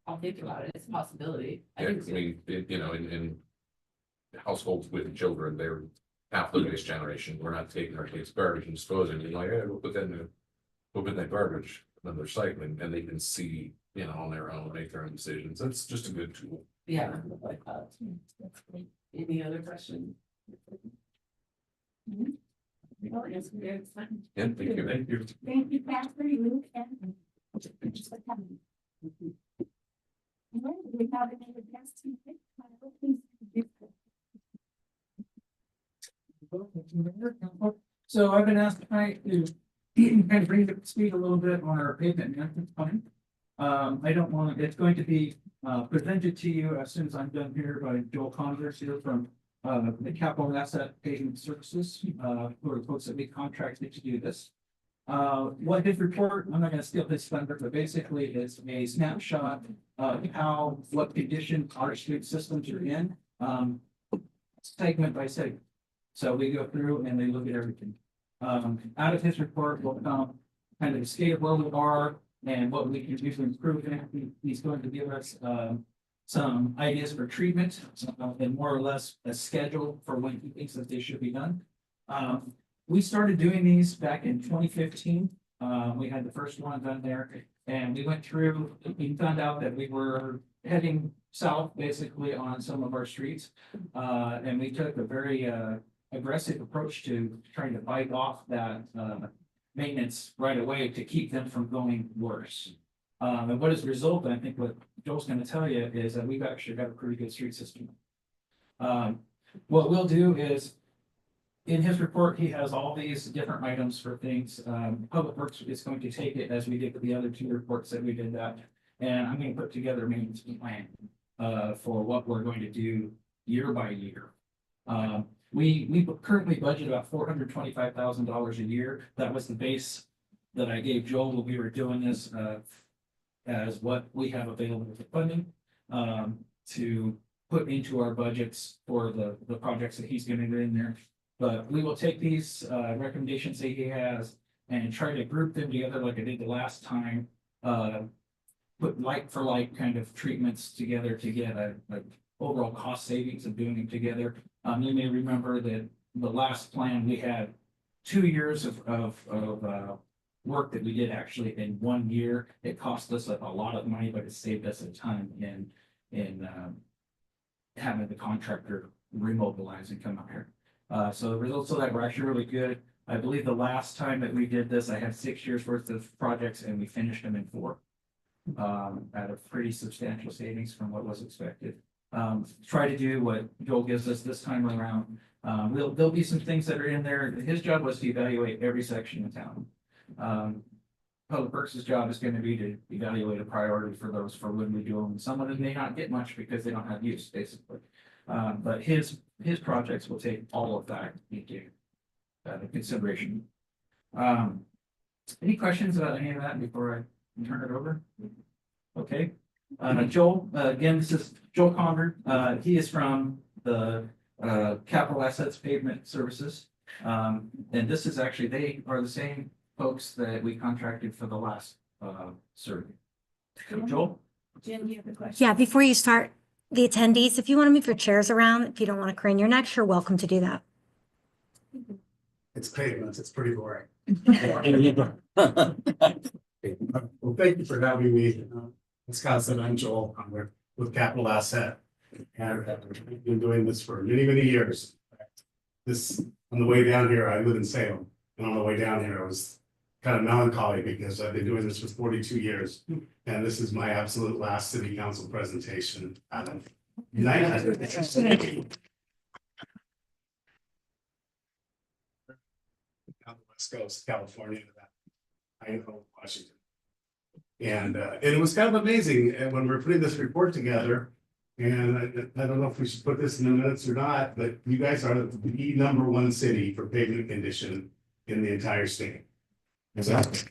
I'll think about it. It's a possibility. Yeah, I mean, in households with children, they're half the waste generation. We're not taking our kids' garbage and disposing. You're like, hey, we'll put that garbage, then they're recycling, and they can see, on their own, make their own decisions. That's just a good tool. Yeah, like that. That's great. Any other questions? Well, I guess we're fine. Yeah, thank you. Thank you. Thank you, Pastor, Luke, and thanks for coming. All right, we have another guest. So I've been asked tonight to kind of bring the speed a little bit on our pavement management plan. I don't want, it's going to be presented to you as soon as I'm done here by Joel Converse here from the Capital Asset Pavement Services, who are the folks that we contracted to do this. What his report, I'm not gonna steal his thunder, but basically it's a snapshot of what condition our street systems are in, segment by segment. So we go through and they look at everything. Out of his report will come kind of the state of where we are, and what we can do to improve it. He's going to give us, some ideas for treatment, and more or less a schedule for when he thinks that they should be done. We started doing these back in 2015. We had the first one done there, and we went through, we found out that we were heading south basically on some of our streets. And we took a very aggressive approach to trying to bite off that maintenance right away to keep them from going worse. And what has resulted, I think what Joel's gonna tell you, is that we've actually got a pretty good street system. What we'll do is, in his report, he has all these different items for things. Public Works is going to take it as we did with the other 2 reports that we did that. And I'm gonna put together a maintenance plan for what we're going to do year by year. We currently budget about $425,000 a year. That was the base that I gave Joel when we were doing this, as what we have available for funding, to put into our budgets for the projects that he's gonna do in there. But we will take these recommendations that he has and try to group them together like I did the last time. Put like for like kind of treatments together to get a overall cost savings of doing them together. You may remember that the last plan, we had 2 years of work that we did actually in 1 year. It cost us a lot of money, but it saved us a ton in having the contractor remobilize and come out here. So the results of that were actually really good. I believe the last time that we did this, I had 6 years worth of projects and we finished them in 4. At a pretty substantial savings from what was expected. Try to do what Joel gives us this time around. There'll be some things that are in there. His job was to evaluate every section of town. Public Works' job is going to be to evaluate a priority for those for when we do them. Some of them may not get much because they don't have use, basically. But his projects will take all of that into consideration. Any questions about any of that before I turn it over? Okay. Joel, again, this is Joel Conner. He is from the Capital Assets Pavement Services. And this is actually, they are the same folks that we contracted for the last survey. So, Joel? Jen, do you have a question? Yeah, before you start, the attendees, if you want to move your chairs around, if you don't want to crane your neck, you're welcome to do that. It's pavements, it's pretty boring. Well, thank you for having me. As Scott said, I'm Joel Conner with Capital Asset. And I've been doing this for many, many years. This, on the way down here, I live in Salem. And on the way down here, I was kind of melancholy because I've been doing this for 42 years. And this is my absolute last city council presentation out of 900. Down the West Coast, California, Idaho, Washington. And it was kind of amazing when we were putting this report together. And I don't know if we should put this in the minutes or not, but you guys are the #1 city for pavement condition in the entire state. Exactly.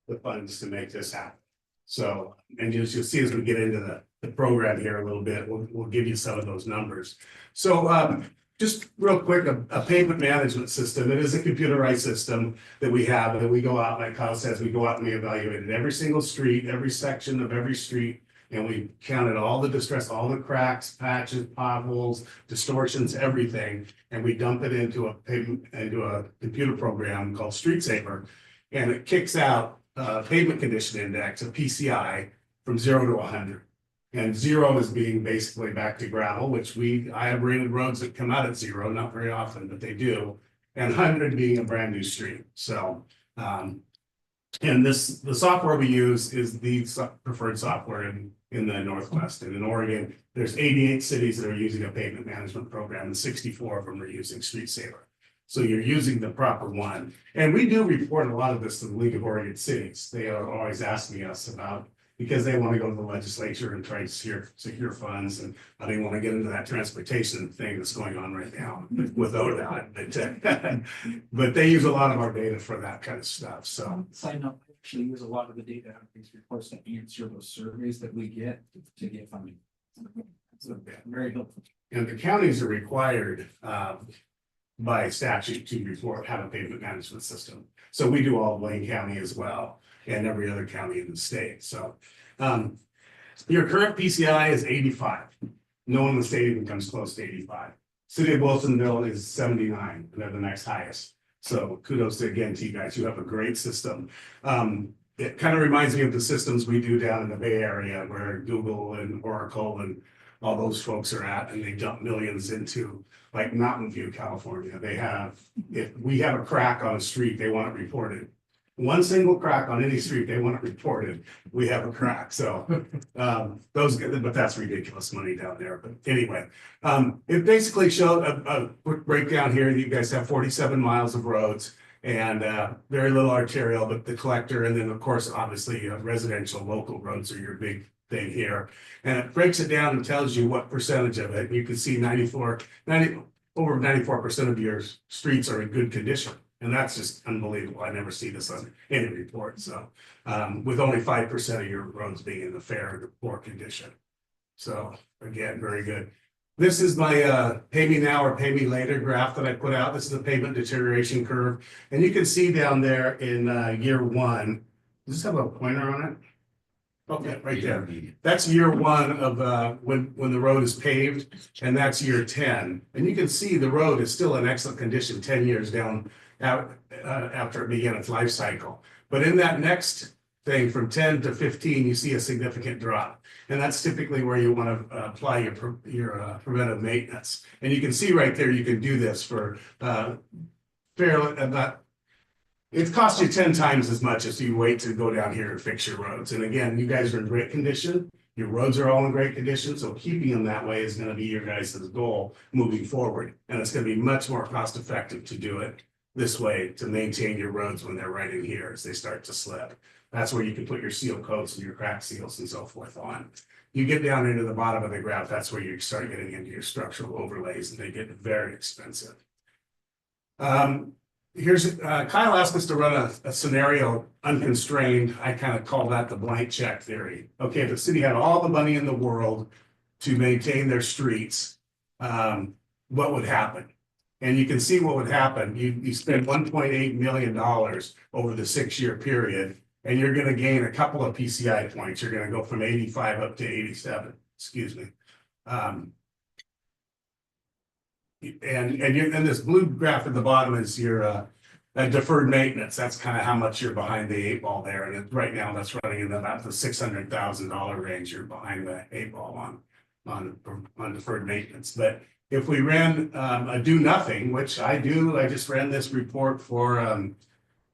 The funds to make this happen. So, and you'll see as we get into the program here a little bit, we'll give you some of those numbers. So just real quick, a pavement management system. It is a computerized system that we have, and we go out, like Kyle says, we go out and we evaluate every single street, every section of every street, and we counted all the distress, all the cracks, patches, potholes, distortions, everything, and we dump it into a computer program called Street Saver, and it kicks out pavement condition index, a PCI, from 0 to 100. And 0 is being basically back to gravel, which I have rated roads that come out at 0, not very often, but they do. And 100 being a brand new street. So, and the software we use is the preferred software in the Northwest. And in Oregon, there's 88 cities that are using a pavement management program, and 64 of them are using Street Saver. So you're using the proper one. And we do report a lot of this to the League of Oregon Cities. They are always asking us about, because they want to go to the legislature and try to secure funds, and I didn't want to get into that transportation thing that's going on right now with ODOT. But they use a lot of our data for that kind of stuff. So Side note, I actually use a lot of the data out of these reports to answer those surveys that we get to get funding. So very helpful. And the counties are required, by statute to before have a pavement management system. So we do all of Wayne County as well, and every other county in the state, so. Your current PCI is 85. No one in the state even comes close to 85. City of Wilsonville is 79, and they're the next highest. So kudos to you guys, you have a great system. It kind of reminds me of the systems we do down in the Bay Area where Google and Oracle and all those folks are at, and they dump millions into like Mountain View, California. They have, if we have a crack on a street, they want it reported. One single crack on any street, they want it reported. We have a crack, so but that's ridiculous money down there. But anyway, it basically showed a quick breakdown here. You guys have 47 miles of roads and very little arterial, but the collector, and then of course, obviously, residential local roads are your big thing here. And it breaks it down and tells you what percentage of it. You can see over 94% of your streets are in good condition. And that's just unbelievable. I never see this on any report. So with only 5% of your roads being in the fair or poor condition. So again, very good. This is my pay me now or pay me later graph that I put out. This is the pavement deterioration curve. And you can see down there in year one, does this have a pointer on it? Okay, right there. That's year one of when the road is paved, and that's year 10. And you can see the road is still in excellent condition 10 years down out after it began its life cycle. But in that next thing from 10 to 15, you see a significant drop. And that's typically where you want to apply your preventive maintenance. And you can see right there, you can do this for fairly about. It costs you 10 times as much as you wait to go down here and fix your roads. And again, you guys are in great condition. Your roads are all in great condition. So keeping them that way is going to be your guys' goal moving forward. And it's going to be much more cost effective to do it this way to maintain your roads when they're right in here as they start to slip. That's where you can put your seal coats and your crack seals and so forth on. You get down into the bottom of the graph, that's where you start getting into your structural overlays and they get very expensive. Here's Kyle asked us to run a scenario unconstrained. I kind of call that the blank check theory. Okay, if the city had all the money in the world to maintain their streets, what would happen? And you can see what would happen. You spend $1.8 million over the 6-year period, and you're going to gain a couple of PCI points. You're going to go from 85 up to 87. Excuse me. And this blue graph at the bottom is your deferred maintenance. That's kind of how much you're behind the 8 ball there. And right now that's running in about the $600,000 range. You're behind the 8 ball on deferred maintenance. But if we ran a do nothing, which I do, I just ran this report for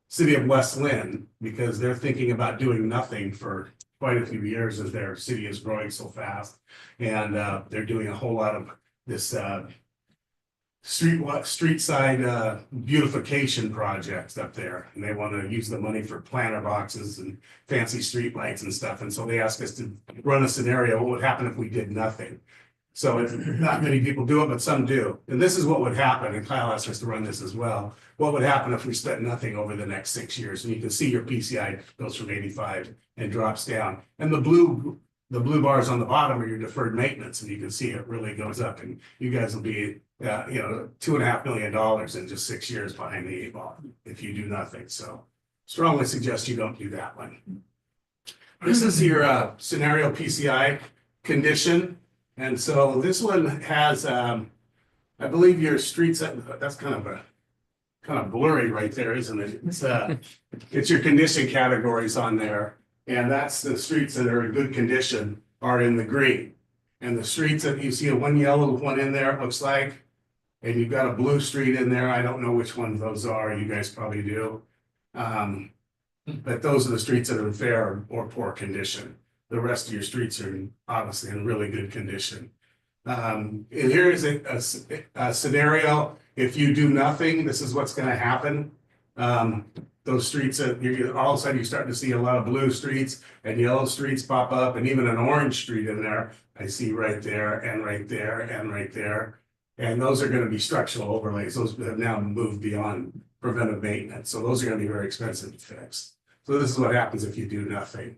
City of West Lynn because they're thinking about doing nothing for quite a few years as their city is growing so fast. And they're doing a whole lot of this street side beautification projects up there, and they want to use the money for planter boxes and fancy street lights and stuff. And so they asked us to run a scenario. What would happen if we did nothing? So not many people do it, but some do. And this is what would happen. And Kyle asked us to run this as well. What would happen if we spent nothing over the next 6 years? And you can see your PCI goes from 85 and drops down. And the blue bars on the bottom are your deferred maintenance, and you can see it really goes up. And you guys will be $2.5 million in just 6 years behind the 8 ball if you do nothing. So strongly suggest you don't do that one. This is your scenario PCI condition. And so this one has, I believe your streets, that's kind of blurry right there, isn't it? It's your condition categories on there. And that's the streets that are in good condition are in the green. And the streets that you see one yellow one in there, it looks like, and you've got a blue street in there. I don't know which ones those are. You guys probably do. But those are the streets that are in fair or poor condition. The rest of your streets are obviously in really good condition. And here is a scenario. If you do nothing, this is what's going to happen. Those streets, all of a sudden you start to see a lot of blue streets and yellow streets pop up, and even an orange street in there. I see right there and right there and right there. And those are going to be structural overlays. Those have now moved beyond preventive maintenance. So those are going to be very expensive to fix. So this is what happens if you do nothing.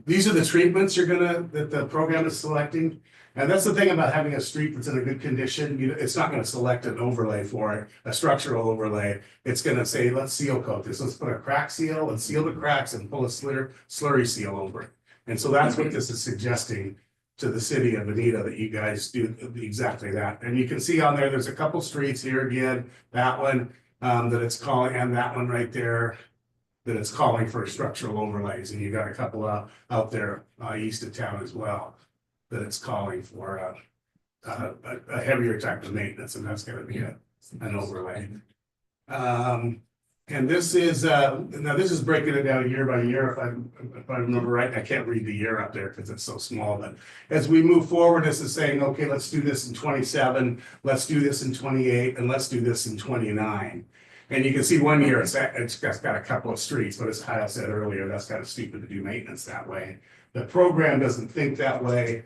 These are the treatments that the program is selecting. And that's the thing about having a street that's in a good condition, it's not gonna select an overlay for it, a structural overlay. It's gonna say, let's seal coat this, let's put a crack seal, let's seal the cracks and pull a slurry seal over it. And so that's what this is suggesting to the city of Veneta, that you guys do exactly that. And you can see on there, there's a couple streets here again, that one, that it's calling, and that one right there, that it's calling for structural overlays, and you got a couple out there, east of town as well, that it's calling for, a heavier type of maintenance, and that's gonna be an overlay. And this is, now this is breaking it down year by year, if I remember right, I can't read the year up there because it's so small, but as we move forward, this is saying, okay, let's do this in 27, let's do this in 28, and let's do this in 29. And you can see one year, it's got a couple of streets, but as Kyle said earlier, that's kind of stupid to do maintenance that way. The program doesn't think that way,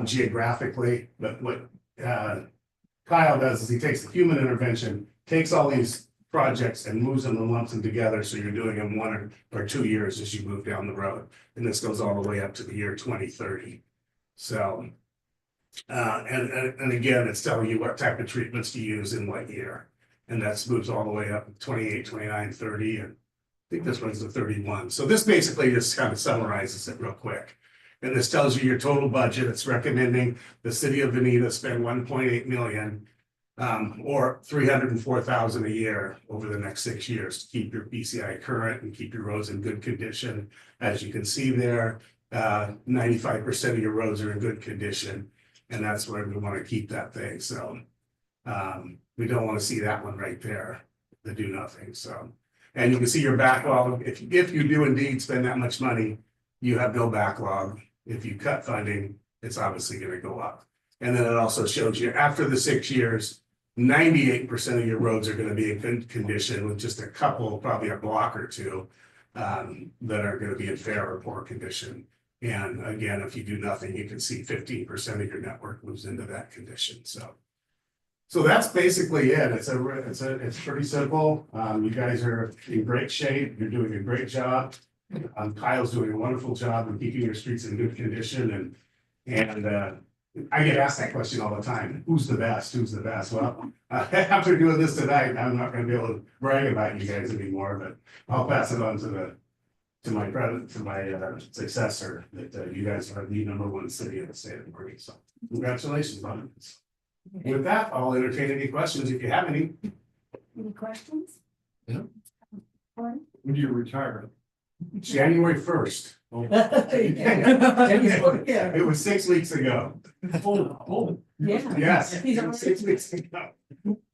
geographically, but what, Kyle does is he takes the human intervention, takes all these projects and moves them and lumps them together, so you're doing them 1 or 2 years as you move down the road. And this goes all the way up to the year 2030. So, and again, it's telling you what type of treatments to use in what year. And that moves all the way up 28, 29, 30, and I think this one's the 31. So this basically just kind of summarizes it real quick. And this tells you your total budget. It's recommending the city of Veneta spend 1.8 million or 304,000 a year over the next 6 years to keep your BCI current and keep your roads in good condition. As you can see there, 95% of your roads are in good condition, and that's where we want to keep that thing. So we don't want to see that one right there, the do nothing. So, and you can see your backlog. If you do indeed spend that much money, you have no backlog. If you cut funding, it's obviously going to go up. And then it also shows you after the 6 years, 98% of your roads are going to be in good condition, with just a couple, probably a block or two, that are going to be in fair or poor condition. And again, if you do nothing, you can see 15% of your network moves into that condition. So that's basically it. It's pretty simple. You guys are in great shape. You're doing a great job. Kyle's doing a wonderful job in keeping your streets in good condition, and I get asked that question all the time. Who's the best? Who's the best? Well, after doing this tonight, I'm not going to be able to brag about you guys anymore, but I'll pass it on to my successor, that you guys are the #1 city in the state of Oregon. So congratulations on it. With that, I'll entertain any questions if you have any. Any questions? Yeah. Or- When do you retire? January 1st. It was 6 weeks ago. Yeah. Yes, it was 6 weeks ago.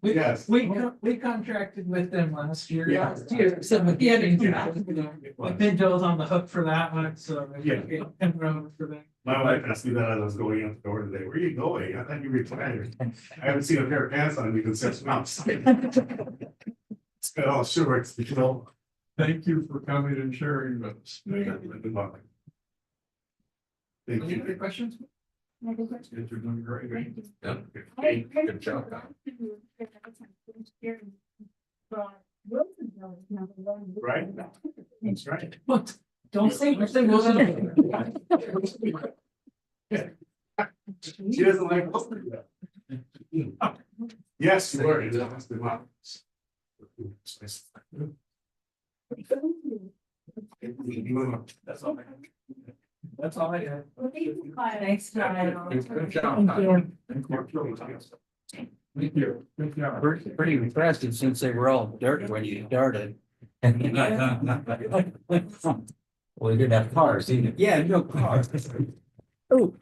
Yes. We contracted with them last year. Yeah. So we had, I've been Joe's on the hook for that one, so. Yeah. And Rowan for that. My wife asked me that as I was going out the door today. Where are you going? I thought you retired. I haven't seen a pair of pants on me in 6 months. Oh, sure, it's Thank you for coming and sharing with us. Good luck. Thank Any you. other questions? Any questions? You're doing great. Thank you. Yeah. Good job. Right? That's right. What? Don't say. She doesn't like. Yes, you are. That's all. That's all I have. Thanks, Kyle. Good job. Thank you. Good job. Pretty impressive since they were all dirt when you started. Well, you didn't have cars either. Yeah, no cars. Oh,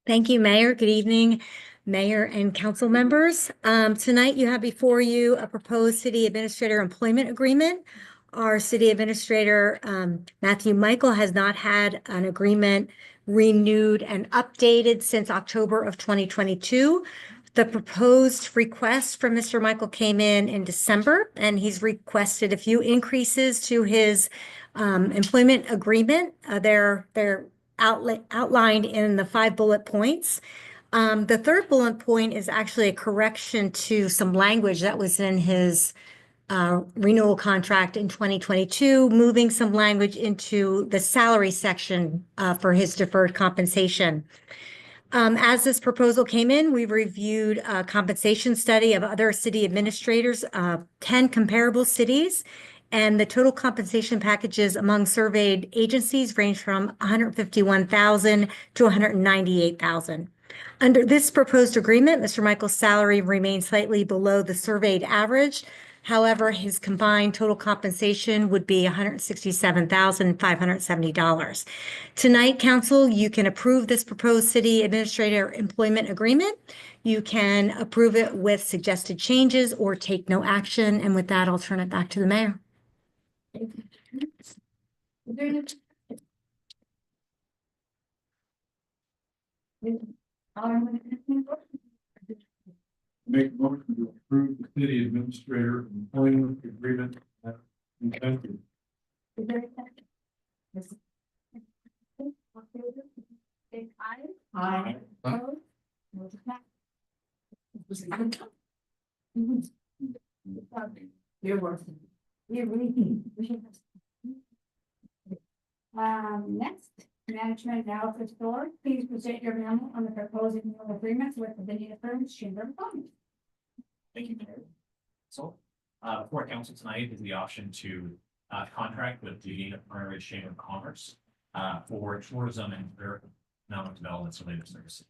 thank you, Mayor. Good evening, Mayor and council members. Tonight you have before you a proposed city administrator employment agreement. Our city administrator, Matthew Michael, has not had an agreement renewed and updated since October of 2022. The proposed request from Mr. Michael came in December, and he's requested a few increases to his employment agreement. They're outlined in the 5 bullet points. The third bullet point is actually a correction to some language that was in his renewal contract in 2022, moving some language into the salary section for his deferred compensation. As this proposal came in, we reviewed a compensation study of other city administrators, 10 comparable cities, and the total compensation packages among surveyed agencies range from 151,000 to 198,000. Under this proposed agreement, Mr. Michael's salary remains slightly below the surveyed average. However, his combined total compensation would be $167,570. Tonight, council, you can approve this proposed city administrator employment agreement. You can approve it with suggested changes or take no action. And with that, I'll turn it back to the mayor. Is there any- Make a motion to approve the city administrator employment agreement. Thank you. Is there a second? Yes. Okay, all in favor, say aye. Aye. Opposed? Motion passed. You're working. You're reading. Next, management analysis board, please present your memo on the proposed renewal agreements with the Vinita Firms Chamber of Commerce. Thank you, Mayor. So, before council tonight is the option to, contract with the Fern Ridge Chamber of Commerce, for tourism and their economic development related services.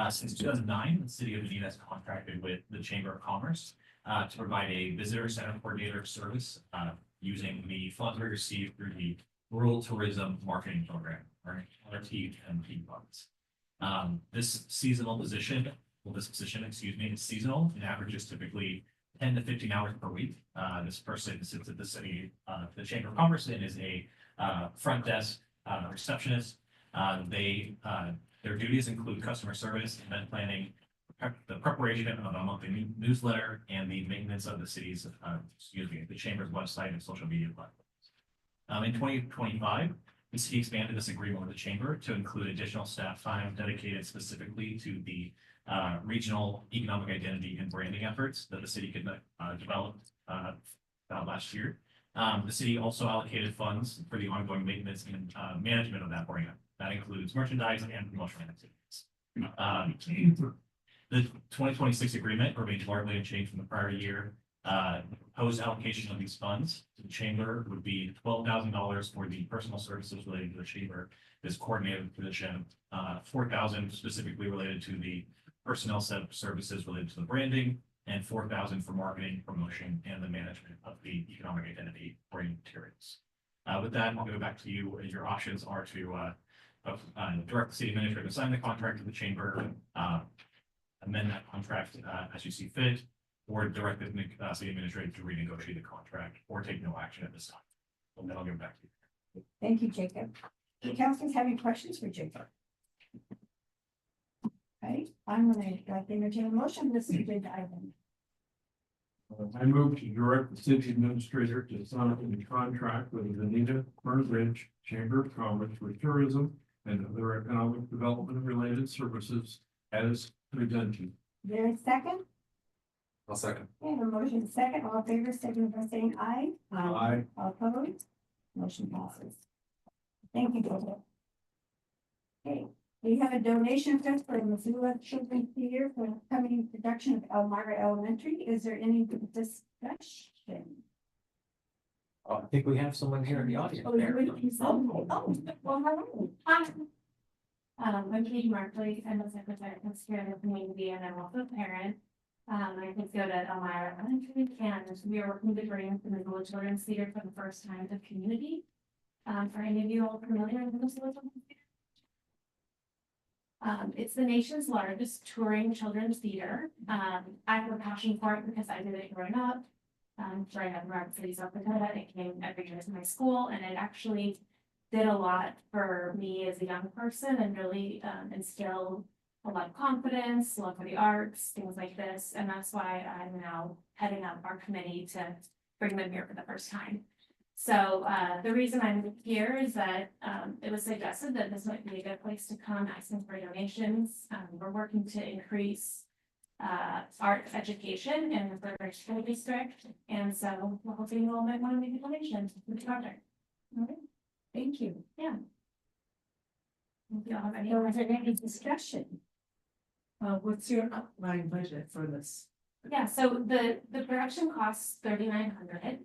Since 2009, the city of Vinita has contracted with the Chamber of Commerce, to provide a visitor center coordinator service, using the funds we received through the Rural Tourism Marketing Program, or RTMP funds. This seasonal position, excuse me, is seasonal and averages typically 10 to 15 hours per week. This person sits at the city, the Chamber of Commerce, and is a front desk receptionist. Their duties include customer service, event planning, the preparation of a monthly newsletter, and the maintenance of the city's, the Chamber's website and social media platforms. In 2025, the city expanded this agreement with the Chamber to include additional staff time dedicated specifically to the regional economic identity and branding efforts that the city could develop last year. The city also allocated funds for the ongoing maintenance and management of that brand. That includes merchandising and promotional activities. The 2026 agreement remains largely unchanged from the prior year. The proposed allocation of these funds to the chamber would be $12,000 for the personal services related to the chamber, this coordinated position, $4,000 specifically related to the personnel set of services related to the branding, and $4,000 for marketing, promotion, and the management of the economic identity brand materials. With that, I'll go back to you. Your options are to direct the city administrator to sign the contract with the chamber, amend that contract as you see fit, or direct the city administrator to renegotiate the contract, or take no action at this time. And then I'll give it back to you. Thank you, Jacob. Do councilors have any questions for Jacob? Okay, I'm gonna like to entertain a motion for this agenda item. I move to direct the city administrator to sign a contract with the Vinita Fern Ridge Chamber of Commerce for tourism and other economic development related services as presented. There a second? I'll second. Okay, the motion is second, all in favor, signify by saying aye. Aye. All opposed? Motion passes. Thank you, Jacob. Okay, we have a donation request for the Missoula Children's Theater for the upcoming production of Elmira Elementary. Is there any discussion? I think we have someone here in the audience. Oh, well, hello. Hi. I'm Katie Markley. I'm the secretary of Spirit of the Community, and I'm also a parent. I just go to Elmira Elementary, and we are working to bring the Missoula Children's Theater for the first time to community. For any of you all familiar with the Missoula Children's Theater? It's the nation's largest touring children's theater. I have a passion for it because I did it growing up. Growing up in Rapid City, South Dakota, it came every year to my school, and it actually did a lot for me as a young person and really instilled a lot of confidence, love for the arts, things like this. And that's why I'm now heading up our committee to bring them here for the first time. So the reason I'm here is that it was suggested that this might be a good place to come asking for donations. We're working to increase art education in the Frederick School District, and so we're hoping you all might want to make a donation to the project. All right, Thank you. yeah. If you all have any. So is there any discussion? What's your outline budget for this? Yeah, so the production costs $3,900.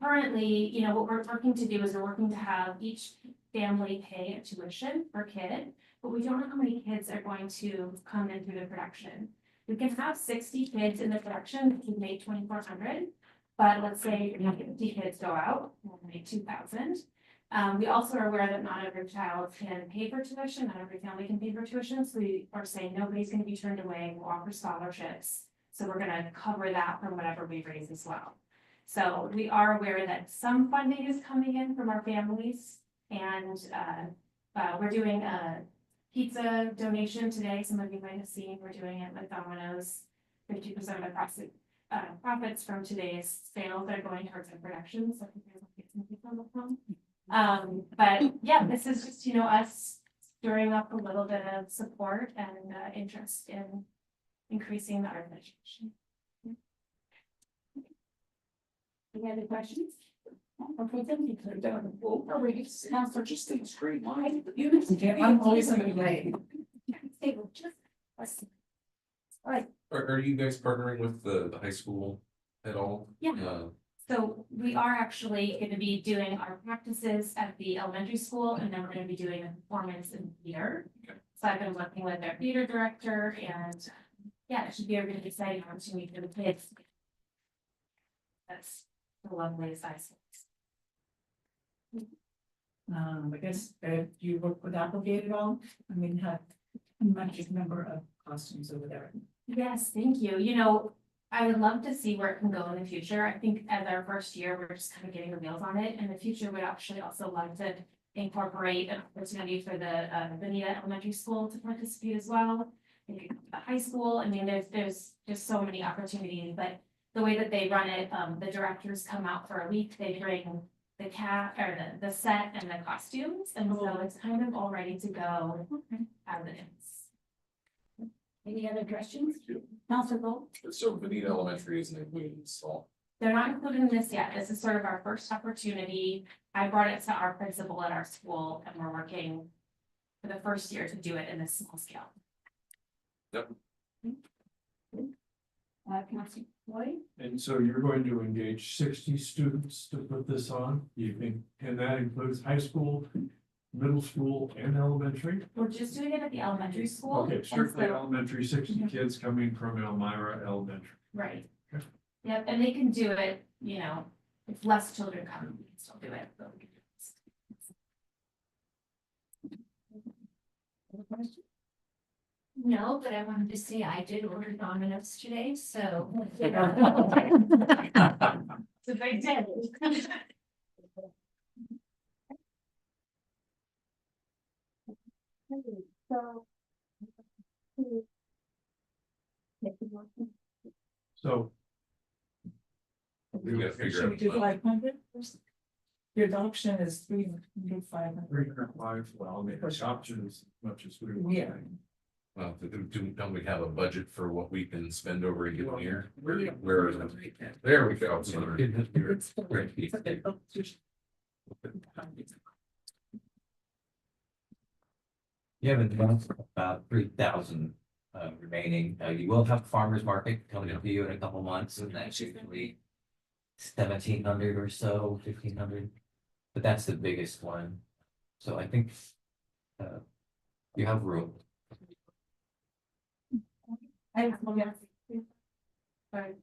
Currently, you know, what we're working to do is we're working to have each family pay a tuition per kid, but we don't know how many kids are going to come in through the production. We can have 60 kids in the production, which would make 2,400, but let's say 50 kids go out, we'll make 2,000. We also are aware that not every child can pay for tuition, not every family can pay for tuition, so we are saying nobody's gonna be turned away, we'll offer scholarships. So we're gonna cover that from whatever we raise as well. So we are aware that some funding is coming in from our families, and we're doing a pizza donation today. Some of you might have seen, we're doing it with Domino's. 50% of the profits from today's sales are going towards the production, so I think there's some people on the phone. But yeah, this is just, you know, us stirring up a little bit of support and interest in increasing the art education. Any other questions? Okay, thank you. Counselor, just think straight line. I'm always in the way. All right, Are you guys partnering with the high school at all? Yeah. So we are actually going to be doing our practices at the elementary school, and then we're going to be doing a performance in theater. Okay. So I've been working with their theater director, and yeah, it should be a really exciting opportunity for the kids. That's the lovely size. I guess, you work with Applegate at all? I mean, have a magic number of costumes over there. Yes, thank you. You know, I would love to see where it can go in the future. I think as our first year, we're just kind of getting the wheels on it. In the future, we'd actually also love to incorporate an opportunity for the Bonita Elementary School to participate as well. Maybe the high school. I mean, there's just so many opportunities, but the way that they run it, the directors come out for a week, they bring the the set and the costumes, and so it's kind of all ready to go as it is. any other questions? Counselor Gold? So Benita Elementary isn't included in Salt. They're not included in this yet. This is sort of our first opportunity. I brought it to our principal at our school, and we're working for the first year to do it in this small scale. Yep. Counselor Floyd? And so you're going to engage 60 students to put this on, you think, and that includes high school, middle school, and elementary? We're just doing it at the elementary school. Okay, and strictly so- elementary, 60 kids coming from Elmira Elementary. Right. Okay. Yep, and they can do it, you know, if less children come, we can still do it. But we can do it. No, but I wanted to say I did order Domino's today, so. It's a big day. So. So We gotta figure Should we do out. 500? Your adoption is 300, 305, well, I mean, it's option as much as we want. Yeah. Well, don't we have a budget for what we can spend over a given year? Where is it? There we go. You have about 3,000 remaining. You will have farmer's market coming to you in a couple months, and that's usually 1,700 or so, 1,500. But that's the biggest one. So I think you have room. I have one more thing. Sorry,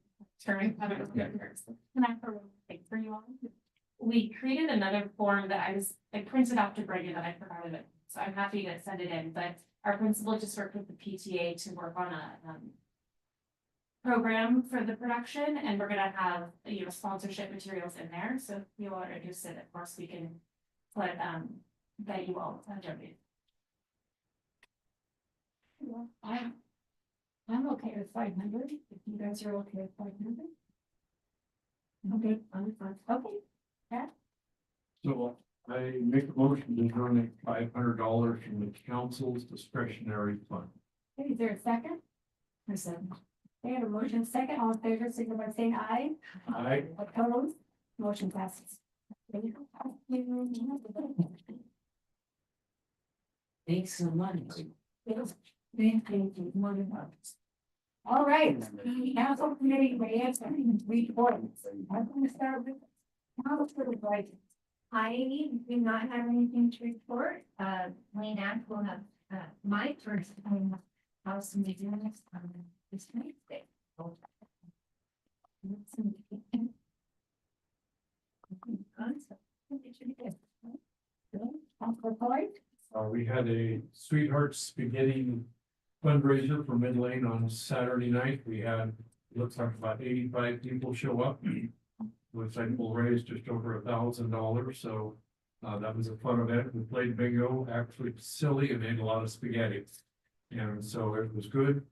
turning. I don't know if you're first. Can I throw one thing for you all? We created another form that I printed out to bring you that I provided it. So I'm happy to send it in, but our principal just worked with the PTA to work on a program for the production, and we're gonna have, you know, sponsorship materials in there. So if you all are interested, of course, we can put that you all donate. I'm okay with 500, if you guys are okay with 500. Okay, okay. So I make a motion to donate $500 from the council's discretionary fund. Okay, is there a second? A second. They have a motion second, all in favor, signify by saying aye. I, Opposed, motion passes. Thanks so much. All right, council committee, may have some reports. I'm gonna start with council right. I do not have anything to report. Wayne Act will have, my first time house meeting next time this Wednesday. Council Floyd? we had a Sweetheart Spaghetti fundraiser for Mid Lane on Saturday night. We had, looks like about 85 people show up, which I will raise just over $1,000. So that was a fun event. We played bingo, actually silly, and ate a lot of spaghetti. And so it was good.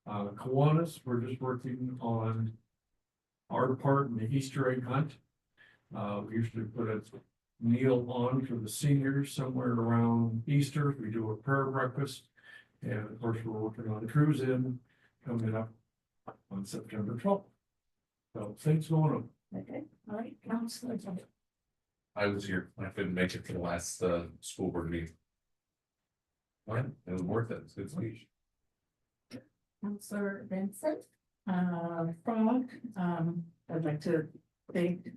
Kiwanis, we're just working on our part in the Easter egg hunt. We usually put a meal on for the seniors somewhere around Easter. We do a prayer breakfast. And of course, we're working on a cruise in coming up on September 12th. So things going on. Okay, all right, Councilor. I was here, I couldn't make it to the last school board meeting. Well, it was worth it, it's a good speech. Counselor Vincent, Frog, I'd like to thank,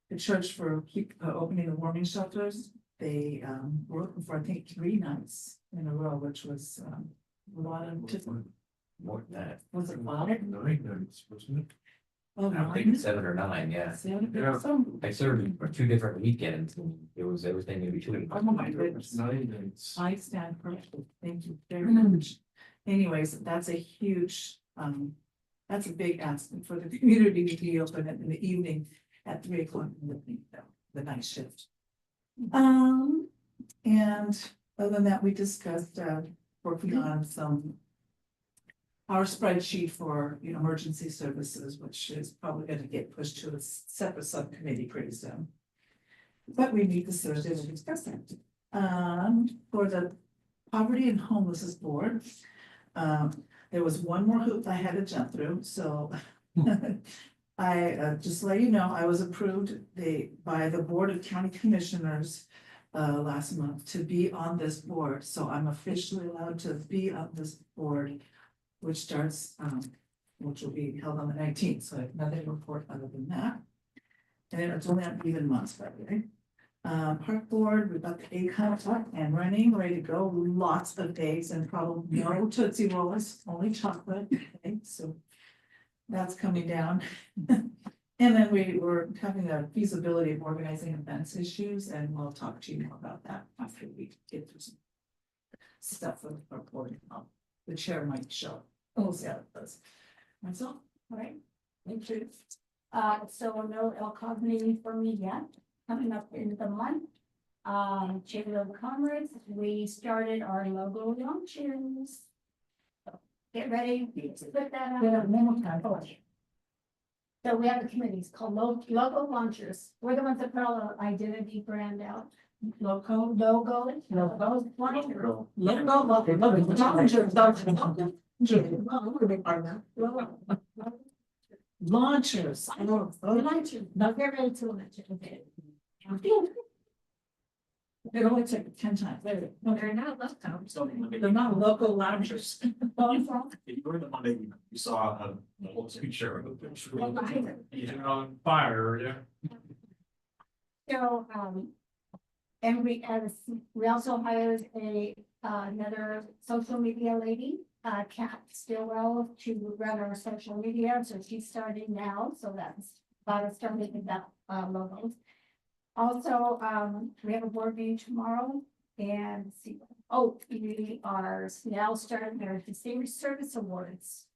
the church for opening the warming shelters. They, were open for, I think, 3 nights in a row, which was, a lot of different. More than that. Was it wild? 9 nights, wasn't it? Oh, I think it's 7 or 9, yeah. Yeah. I served for 2 different weekends and it was everything in between. Oh, my goodness. 9 nights. I stand corrected. Thank you very much. Anyways, that's a huge, that's a big aspect for the community to be open in the evening at 3 o'clock in the evening, the night shift. And other than that, we discussed, working on our spreadsheet for, emergency services, which is probably gonna get pushed to a separate subcommittee pretty soon. But we need to Thursday to discuss that. For the Poverty and Homelessness Board, there was one more hoop I had to jump through, so I just let you know, I was approved by the Board of County Commissioners last month to be on this board, so I'm officially allowed to be on this board, which starts, which will be held on the 19th, so I have nothing to report other than that. And then it's only an even months, by the way. Park Board, we've got the egg hunt up and running, ready to go, lots of eggs and probably no Tootsie Rolls, only chocolate, okay, so that's coming down. And then we were having a feasibility of organizing events issues, and we'll talk to you more about that after we get through some stuff with our board. The chair might show. Oh, yeah, it does. That's all. All right, thank you. So no LCOG meeting for me yet, coming up in the month. Chamber of Commerce, we started our logo launches. Get ready to put that on. So we have the committees called logo launchers. We're the ones that put all the identity brand out. Logo. Launchers. Not very ready to launch it. It only took 10 times. They're not laptops. They're not local loungers. You were the one that you saw the whole picture of the picture. You're on fire, yeah. So, and we also hired another social media lady, Kat Stillwell, to run our social media, so she's starting now, so that's about to start making that logos. Also, we have a board meeting tomorrow, and we are now starting our Distinguished Service Awards.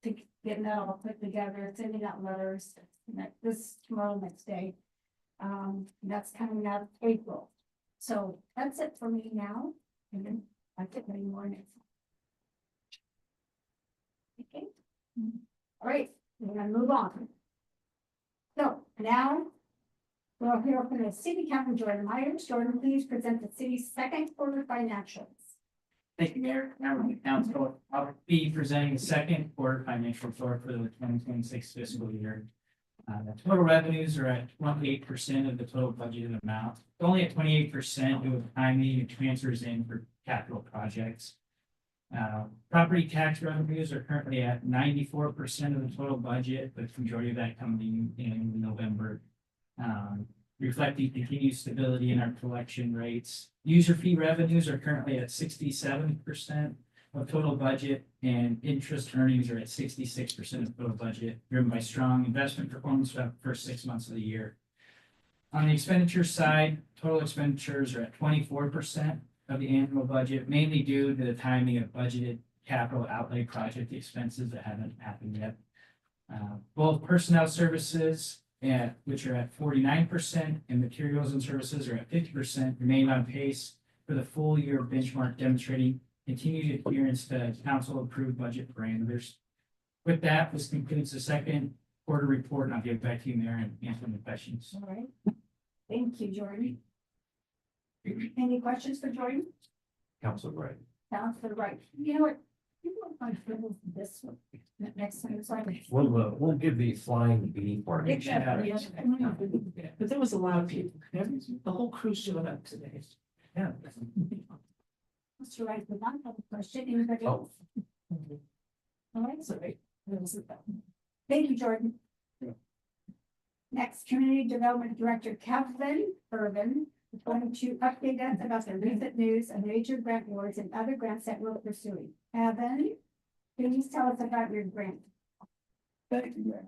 To get that all put together, sending out letters, tomorrow, next day. That's coming out April. So that's it for me now, and then I get many more next. Okay. All right, we're gonna move on. Now, we'll hear from the city council, Jordan Myers. Jordan, please present the city's second quarter financials. Thank you, Mayor. Now, the council, I'll be presenting the second quarter financial report for the 2026 fiscal year. The total revenues are at 28% of the total budgeted amount, only at 28% due to timing and transfers in for capital projects. Property tax revenues are currently at 94% of the total budget, with the majority of that coming in November. Reflecting continued stability in our collection rates. User fee revenues are currently at 67% of total budget, and interest earnings are at 66% of total budget, driven by strong investment performance for the first 6 months of the year. On the expenditure side, total expenditures are at 24% of the annual budget, mainly due to the timing of budgeted capital outlay project expenses that haven't happened yet. Both personnel services, which are at 49%, and materials and services are at 50%, remain on pace for the full year benchmark, demonstrating continued adherence to council approved budget parameters. With that, this concludes the second quarter report, and I'll give it back to you, Mayor, and answer any questions. All right. Thank you, Jordan. Any questions for Jordan? Council Wright. Councilor Wright. You know what? You won't find trouble with this one. Next time it's like. We'll give the flying bee formation. But there was a lot of people, the whole crew showed up today. Yeah. Mr. Wright did not have a question. Anybody else? Oh. All right, sorry. Thank you, Jordan. Next, Community Development Director Kevin Urban is going to update us about the recent news and major grant awards and other grants that we're pursuing. Kevin, please tell us about your grant. Thank you, Mayor.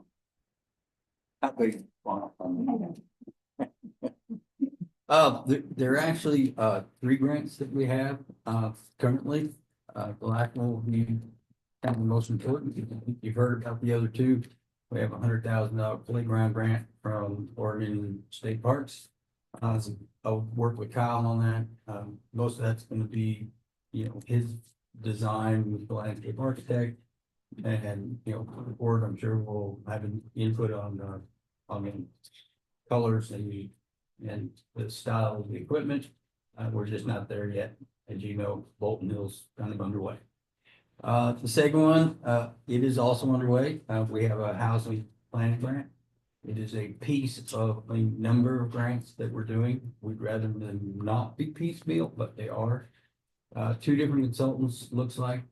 There are actually, 3 grants that we have, currently. The last one will be kind of the most important. You've heard about the other 2. We have $100,000 playground grant from Oregon State Parks. I'll work with Kyle on that. Most of that's gonna be, his design with the landscape architect. And, the board, I'm sure will have an input on the colors and the style of the equipment. We're just not there yet. As you know, Bolton Hill's kind of underway. The second one, it is also underway. We have a housing planning grant. It is a piece of a number of grants that we're doing. We'd rather them not be piecemeal, but they are. 2 different consultants, looks like,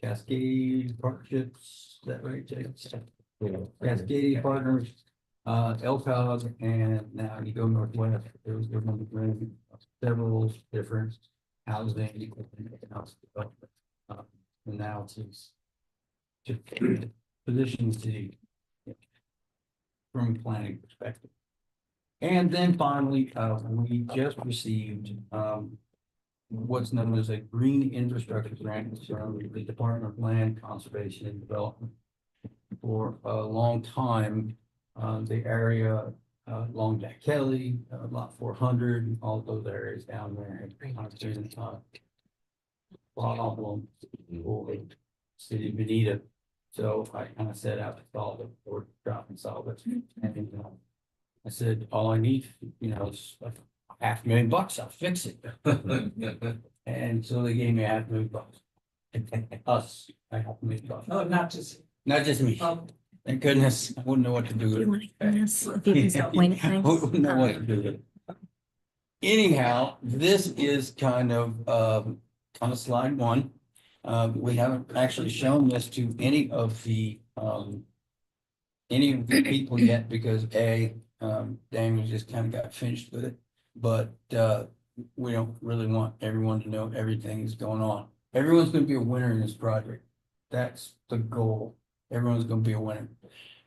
Cascade Partnerships, is that right, Jake? Cascade Partners, LCOG, and now you go Northwest, there's several different housing and house development. Analysis to position the from a planning perspective. And then finally, we just received what's known as a green infrastructure grant from the Department of Land Conservation and Development. For a long time, the area along Jack Kelly, lot 400, all those areas down there have been problem for the city of Veneta. So I kind of set out to solve it or drop and solve it. And I said, all I need, is like $500,000, I'll fix it. And so they gave me $500,000. Us, $500,000. Oh, not just me. Thank goodness, I wouldn't know what to do with it. I wouldn't know what to do with it. Anyhow, this is kind of slide 1. We haven't actually shown this to any of the people yet because Daniel just kind of got finished with it. But we don't really want everyone to know everything is going on. Everyone's going to be a winner in this project. That's the goal. Everyone's going to be a winner.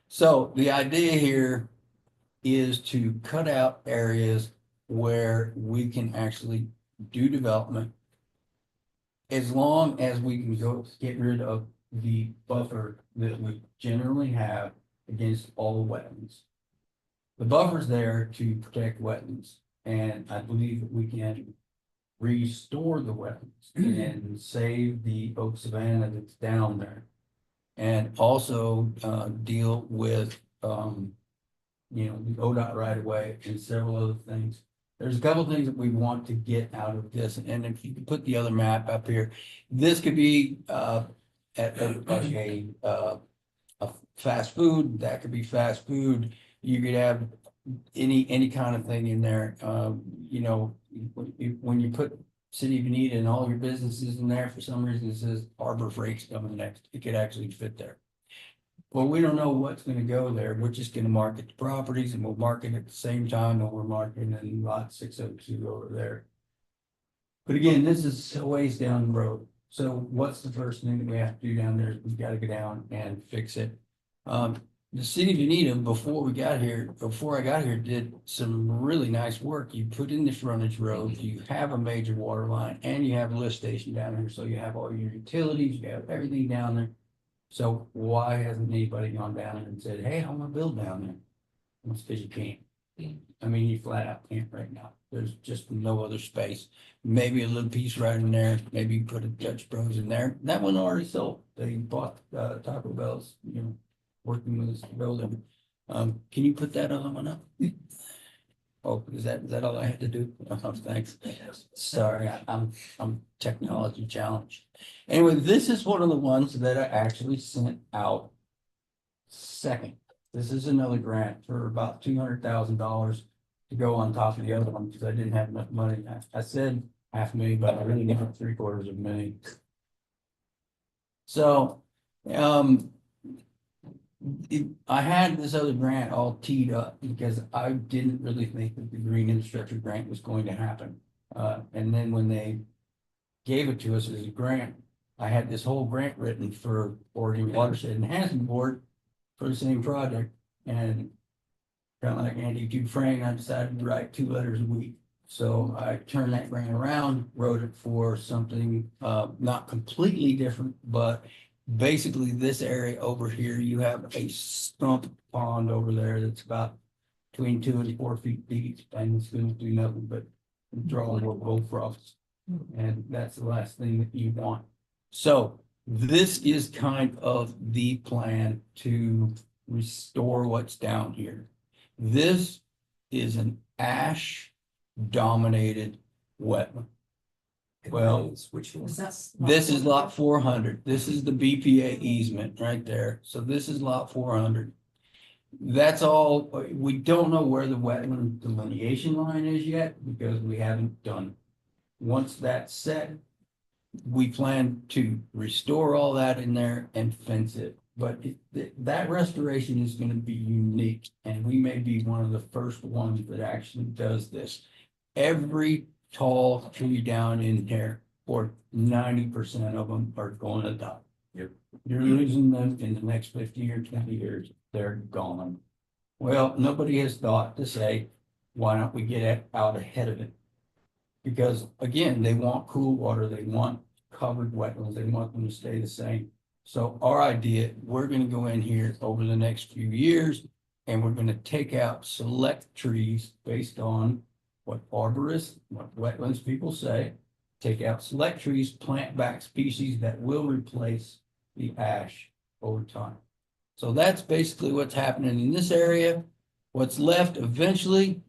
So the idea here is to cut out areas where we can actually do development as long as we can get rid of the buffer that we generally have against all the wetlands. The buffer's there to protect wetlands, and I believe that we can restore the wetlands and save the oak savanna that's down there. And also deal with you know, the ODOT right away and several other things. There's a couple things that we want to get out of this, and if you could put the other map up here, this could be, at a fast food, that could be fast food. You could have any kind of thing in there, you know, when you put City of Veneta and all your businesses in there, for some reason it says Harbor Freight's coming next, it could actually fit there. Well, we don't know what's gonna go there, we're just gonna market the properties and we'll market at the same time that we're marketing in lot 602 over there. But again, this is a ways down the road, so what's the first thing that we have to do down there? We've gotta go down and fix it. The City of Veneta, before I got here, did some really nice work. You put in the frontage road, you have a major water line, and you have a lift station down here, so you have all your utilities, you have everything down there. So why hasn't anybody gone down there and said, hey, I wanna build down there? It's because you can't. I mean, you flat out can't right now. There's just no other space. Maybe a little piece right in there, maybe you put a Dutch Bros in there. That one already sold. They bought Taco Bell's, you know, working with this building. Can you put that other one up? Oh, is that all I had to do? Oh, thanks. Sorry, I'm technology challenged. Anyway, this is one of the ones that I actually sent out second. This is another grant for about $200,000 to go on top of the other one, because I didn't have enough money. I said $500,000, but I really need $750,000. So, I had this other grant all teed up because I didn't really think that the green infrastructure grant was going to happen. And then when they gave it to us as a grant, I had this whole grant written for Oregon Watershed and Housing Board for the same project. And kind of like Andy Dufresne, I decided to write 2 letters a week. So I turned that grant around, wrote it for something not completely different, but basically this area over here, you have a stump pond over there that's about between 2 and 4 feet deep, and it's going to do nothing but draw more bullfrogs. And that's the last thing that you want. So this is kind of the plan to restore what's down here. This is an ash dominated wetland. Well, which one? this is lot 400. This is the BPA easement right there. So this is lot 400. That's all. We don't know where the wetland delineation line is yet because we haven't done it. Once that's set, we plan to restore all that in there and fence it. But that restoration is going to be unique, and we may be one of the first ones that actually does this. Every tall tree down in there, or 90% of them are going to die. Yep. You're losing them in the next 50 or 20 years. They're gone. Well, nobody has thought to say, why don't we get out ahead of it? Because again, they want cool water, they want covered wetlands, they want them to stay the same. So our idea, we're gonna go in here over the next few years, and we're gonna take out select trees based on what arborists, what wetlands people say. Take out select trees, plant back species that will replace the ash over time. So that's basically what's happening in this area. What's left eventually,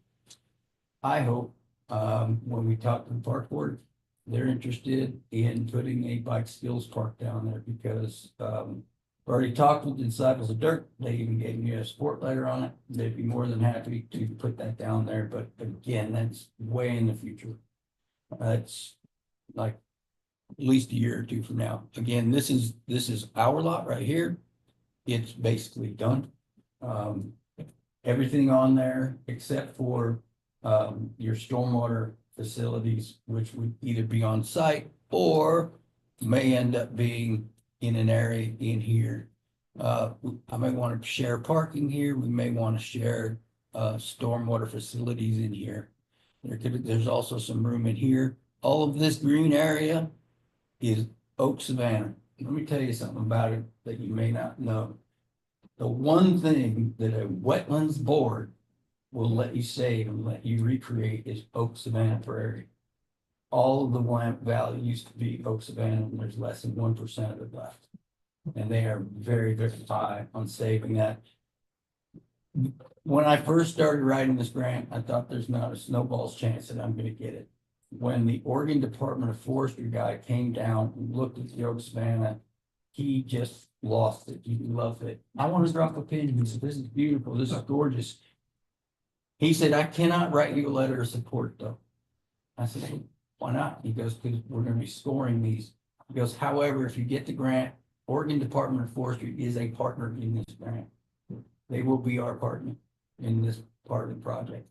I hope, when we talk to the park board, they're interested in putting a bike skills park down there because already talked with the Disciples of Dirt. They even gave me a support letter on it. They'd be more than happy to put that down there. But again, that's way in the future. It's like at least a year or two from now. Again, this is our lot right here. It's basically done. Everything on there except for your stormwater facilities, which would either be on site or may end up being in an area in here. I may want to share parking here. We may want to share stormwater facilities in here. There's also some room in here. All of this green area is oak savanna. Let me tell you something about it that you may not know. The one thing that a wetlands board will let you save and let you recreate is oak savanna prairie. All of the Willamette Valley used to be oak savanna, and there's less than 1% of it left. And they are very, very high on saving that. When I first started writing this grant, I thought there's not a snowball's chance that I'm gonna get it. When the Oregon Department of Forestry guy came down and looked at the Oak Savannah, he just lost it. He loved it. I want to drop a pin. He said, "This is beautiful. This is gorgeous." He said, "I cannot write you a letter of support though." I said, "Hey, why not?" He goes, "Because we're gonna be scoring these." He goes, "However, if you get the grant, Oregon Department of Forestry is a partner in this grant. They will be our partner in this part of the project.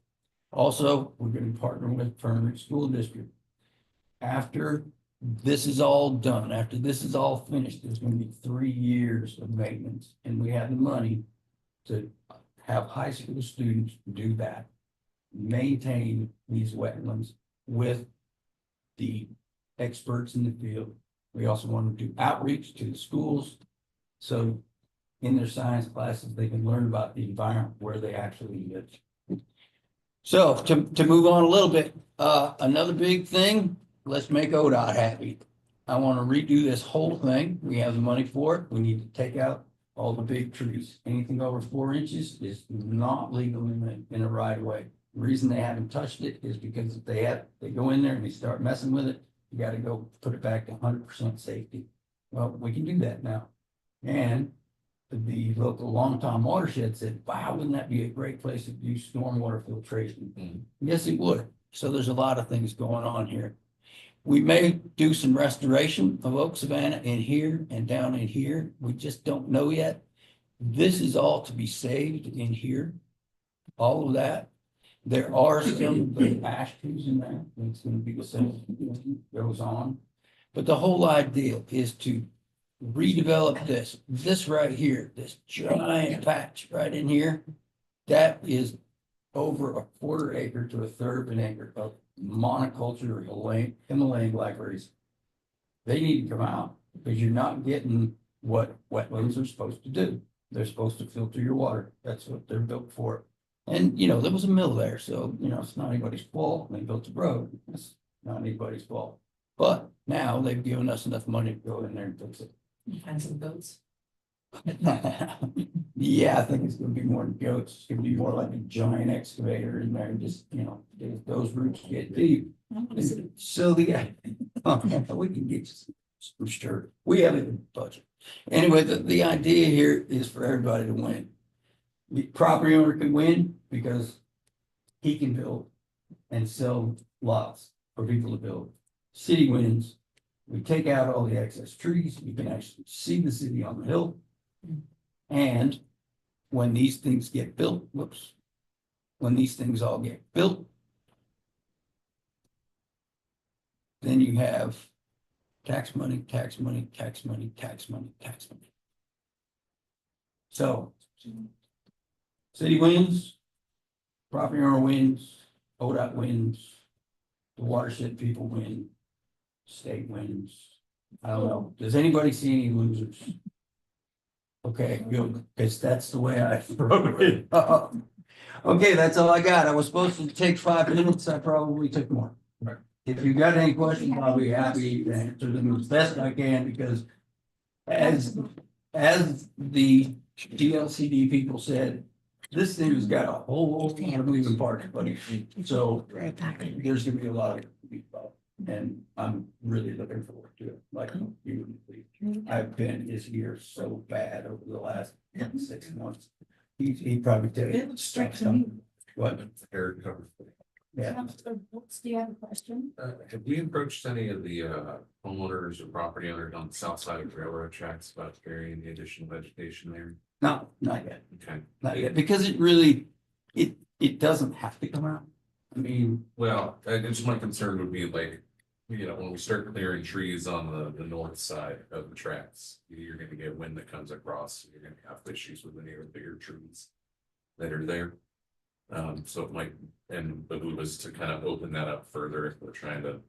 Also, we're gonna partner with Fern Ridge School District. After this is all done, after this is all finished, there's gonna be 3 years of maintenance, and we have the money to have high school students do that. Maintain these wetlands with the experts in the field. We also want to do outreach to the schools. So in their science classes, they can learn about the environment where they actually live. So to move on a little bit, another big thing, let's make ODOT happy. I want to redo this whole thing. We have the money for it. We need to take out all the big trees. Anything over 4 inches is not legal in a right of way. The reason they haven't touched it is because if they go in there and they start messing with it, you got to go put it back to 100% safety. Well, we can do that now. And the local Long Tom watershed said, "Wow, wouldn't that be a great place to do stormwater filtration?" Yes, it would. So there's a lot of things going on here. We may do some restoration of Oak Savannah in here and down in here. We just don't know yet. This is all to be saved in here. All of that. There are some big ash trees in there. It's gonna be the same, goes on. But the whole idea is to redevelop this right here, this giant patch right in here. That is over a 1/4 acre to 1/3 of an acre of monoculture Himalayan blackberries. They need to come out because you're not getting what wetlands are supposed to do. They're supposed to filter your water. That's what they're built for. And, there was a mill there, so, it's not anybody's fault. They built the road. It's not anybody's fault. But now they've given us enough money to go in there and fix it. Find some goats. Yeah, I think it's gonna be more than goats. It's gonna be more like a giant excavator in there and just, if those roots get deep. So we can get some sure. We have a budget. Anyway, the idea here is for everybody to win. The property owner can win because he can build and sell lots for people to build. City wins. We take out all the excess trees. We can actually see the city on the hill. And when these things get built, when these things all get built, then you have tax money, tax money, tax money, tax money, tax money. So city wins, property owner wins, ODOT wins, the watershed people win, state wins. I don't know. Does anybody see any losers? Okay, good, because that's the way I wrote it up. Okay, that's all I got. I was supposed to take 5 minutes. I probably took more. If you got any questions, I'll be happy to answer them as best I can, because as the DLCD people said, this thing has got a whole lot of moving parts, buddy. So there's gonna be a lot of people, and I'm really looking forward to it. Like you, I've been his ear so bad over the last 6 months. He probably did it. What? Air cover. Yeah. Do you have a question? Have we approached any of the homeowners or property owners on the south side of railroad tracks about carrying the additional vegetation there? No, not yet. Okay. Not yet, because it really, it doesn't have to come out. I mean, Well, just my concern would be like, when we start clearing trees on the north side of the tracks, you're gonna get wind that comes across, you're gonna have issues with any of the bigger trees that are there. So it might, and behoove us to kind of open that up further if we're trying to,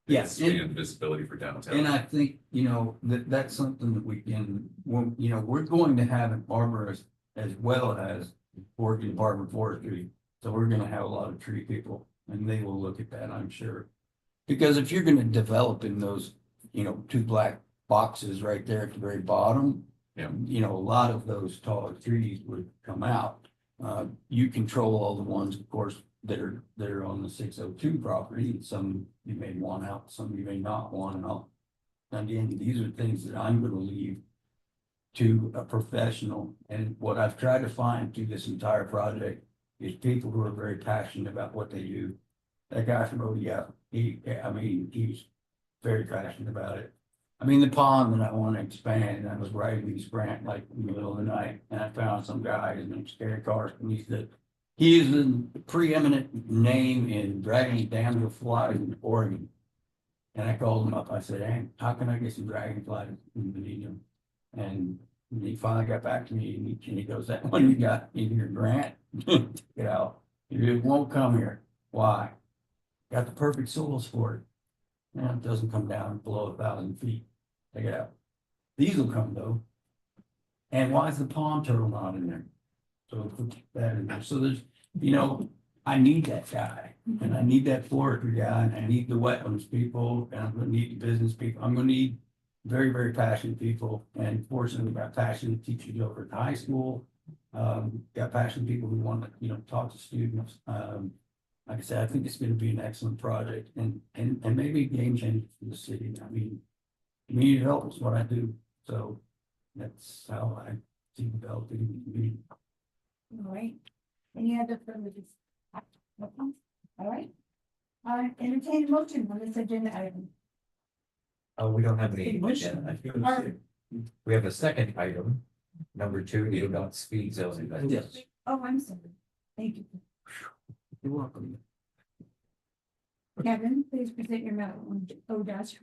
yes. expand visibility for downtown. And I think, that's something that we can, we're going to have an arborist as well as Oregon Department of Forestry. So we're gonna have a lot of tree people, and they will look at that, I'm sure. Because if you're gonna develop in those, 2 black boxes right there at the very bottom, Yeah. You know, a lot of those taller trees would come out. You control all the ones, of course, that are on the 602 property, and some you may want out, some you may not want, and I'll. Again, these are things that I'm gonna leave to a professional, and what I've tried to find through this entire project is people who are very passionate about what they do. That guy from ODF, he's very passionate about it. I mean, the pond that I want to expand, and I was writing this grant like in the middle of the night, and I found some guy, his name's Gary Carson, he is a preeminent name in dragging damselflies in Oregon. And I called him up, I said, hey, how can I get some dragonflies in Benito? And he finally got back to me, and he goes, that one you got in your grant, you know, it won't come here. Why? Got the perfect soils for it. And it doesn't come down below 1,000 feet. Check it out. These will come though. And why is the pond turtle not in there? So put that in there. So there's, you know, I need that guy, and I need that forestry guy, and I need the wetlands people, and I'm gonna need the business people. I'm gonna need very, very passionate people. And fortunately, we got passionate teachers over at the high school. Got passionate people who want to, you know, talk to students. Like I said, I think it's gonna be an excellent project and maybe a game changer for the city. I mean, community development is what I do. So that's how I see developing the community. All right. Any other further discussion? All right. Entertain a motion on this agenda item. We don't have any. Motion. We have a second item, number 2, the ODOT speed zone investigation. Yes, Oh, I'm sorry. Thank you. you're welcome. Kevin, please present your memo on ODOT's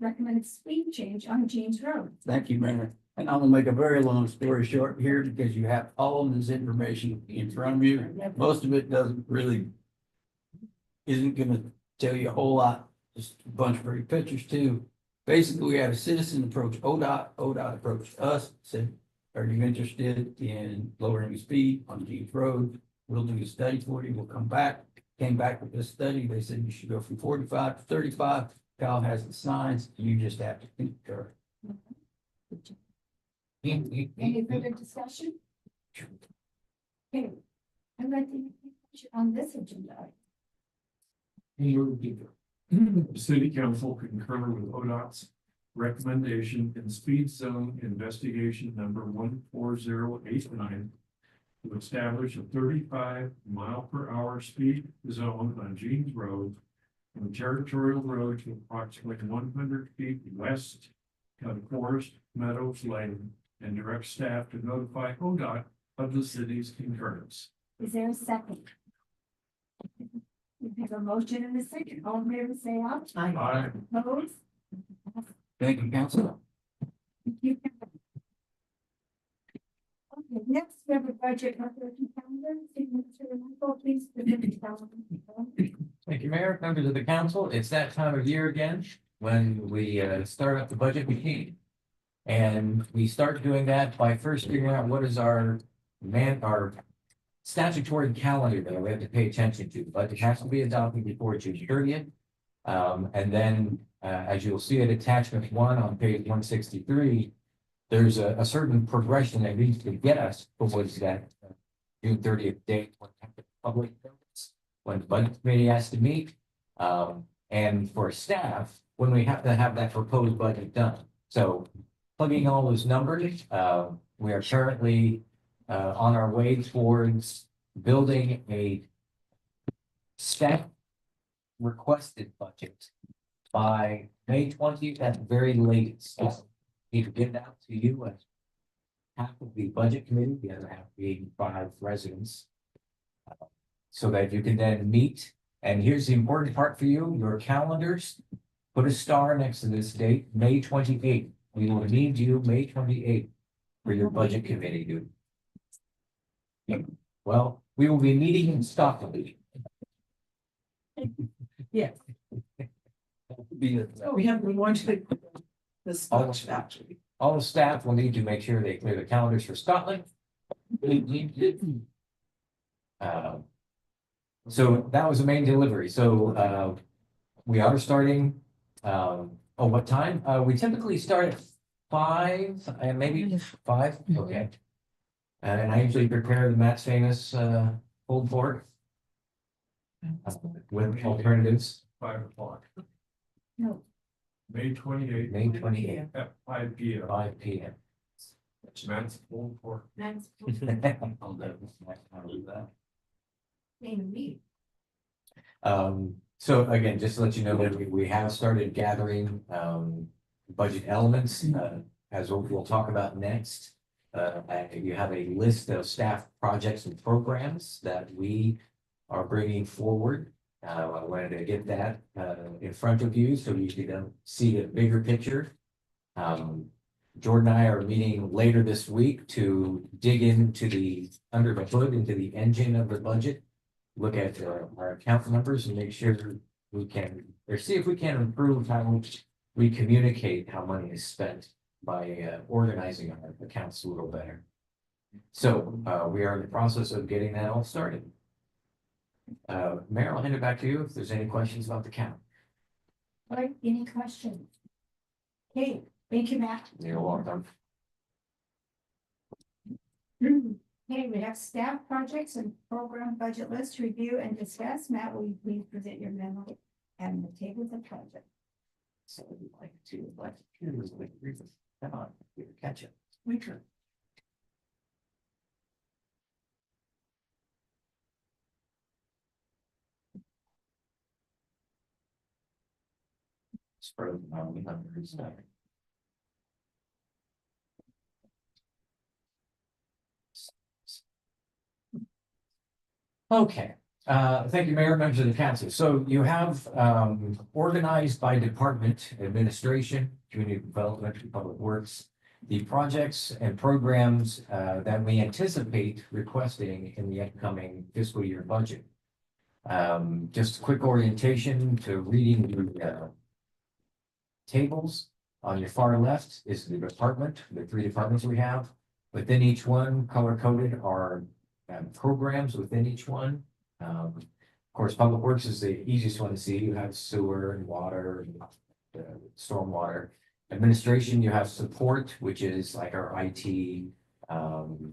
recommended speed change on James Road. Thank you, Mayor. And I'm gonna make a very long story short here because you have all of this information in front of you. Most of it isn't gonna tell you a whole lot, just a bunch of pretty pictures too. Basically, we had a citizen approach ODOT approached us, said, are you interested in lowering the speed on James Road? We'll do a study for you, we'll come back. Came back with this study, they said you should go from 45 to 35. Kyle has the signs, you just have to concur. Any further discussion? Okay. I'd like to make on this agenda. The city council concur with ODOT's recommendation in speed zone investigation number 14089 to establish a 35-mile-per-hour speed zone on Jeans Road from Territorial Road to approximately 100 feet west of Forest Meadows Lane, and direct staff to notify ODOT of the city's concurrence. Is there a second? We have a motion and a second. All in favor, say aye. Aye. Opposed? Thank you, council. Thank you. Okay, next we have a budget operating calendar. Signature Michael, please present the calendar. Thank you, Mayor, members of the council. It's that time of year again when we start up the budget meeting. And we start doing that by first figuring out what is our statutory calendar that we have to pay attention to. The budget has to be adopted before June 30th. And then, as you'll see at attachment 1 on page 163, there's a certain progression that needs to get us towards that June 30th date when the public notice, when the budget committee has to meet, and for staff, when we have to have that proposed budget done. So plugging all those numbers, we are currently on our way towards building a staff requested budget by May 20th at the very latest. So need to get it out to you as half of the budget committee, the other half of the 85 residents. So that you can then meet, and here's the important part for you, your calendars, put a star next to this date, May 28th. We will need you May 28th for your budget committee duty. Well, we will be meeting in Stockton. Yeah. Oh, We want to this much actually. All the staff will need to make sure they clear the calendars for Scotland. So that was the main delivery. So we are starting, what time? We typically start at 5, and maybe 5, okay. And I usually prepare the Matt's Famous, pulled pork. With alternatives, 5 o'clock, No, May 28th. May 28th, At 5 p.m. 5 P.M. Matt's pulled pork. that's. I'll do that. Name me. So again, just to let you know that we have started gathering, budget elements, as we'll talk about next. You have a list of staff projects and programs that we are bringing forward. I wanted to get that, in front of you so you can see the bigger picture. Jordan and I are meeting later this week to dig into under the hood, into the engine of the budget. Look at our account numbers and make sure we can, or see if we can improve how we communicate how money is spent by organizing our accounts a little better. So we are in the process of getting that all started. Mayor, I'll hand it back to you if there's any questions about the count. All right, any questions? Okay, thank you, Matt. You're welcome. Okay, we have staff projects and program budget list to review and discuss. Matt, will you please present your memo and the tables of project? So we'd like to, come on, catch it. We could. Spread them out, we have very stuff. Okay, thank you, Mayor, members of the council. So you have organized by department, administration, community development, and public works, the projects and programs that we anticipate requesting in the upcoming fiscal year budget. Just a quick orientation to reading the tables. On your far left is the department, the 3 departments we have. Within each one, color coded are programs within each one. Of course, public works is the easiest one to see. You have sewer and water, and stormwater. Administration, you have support, which is like our IT, the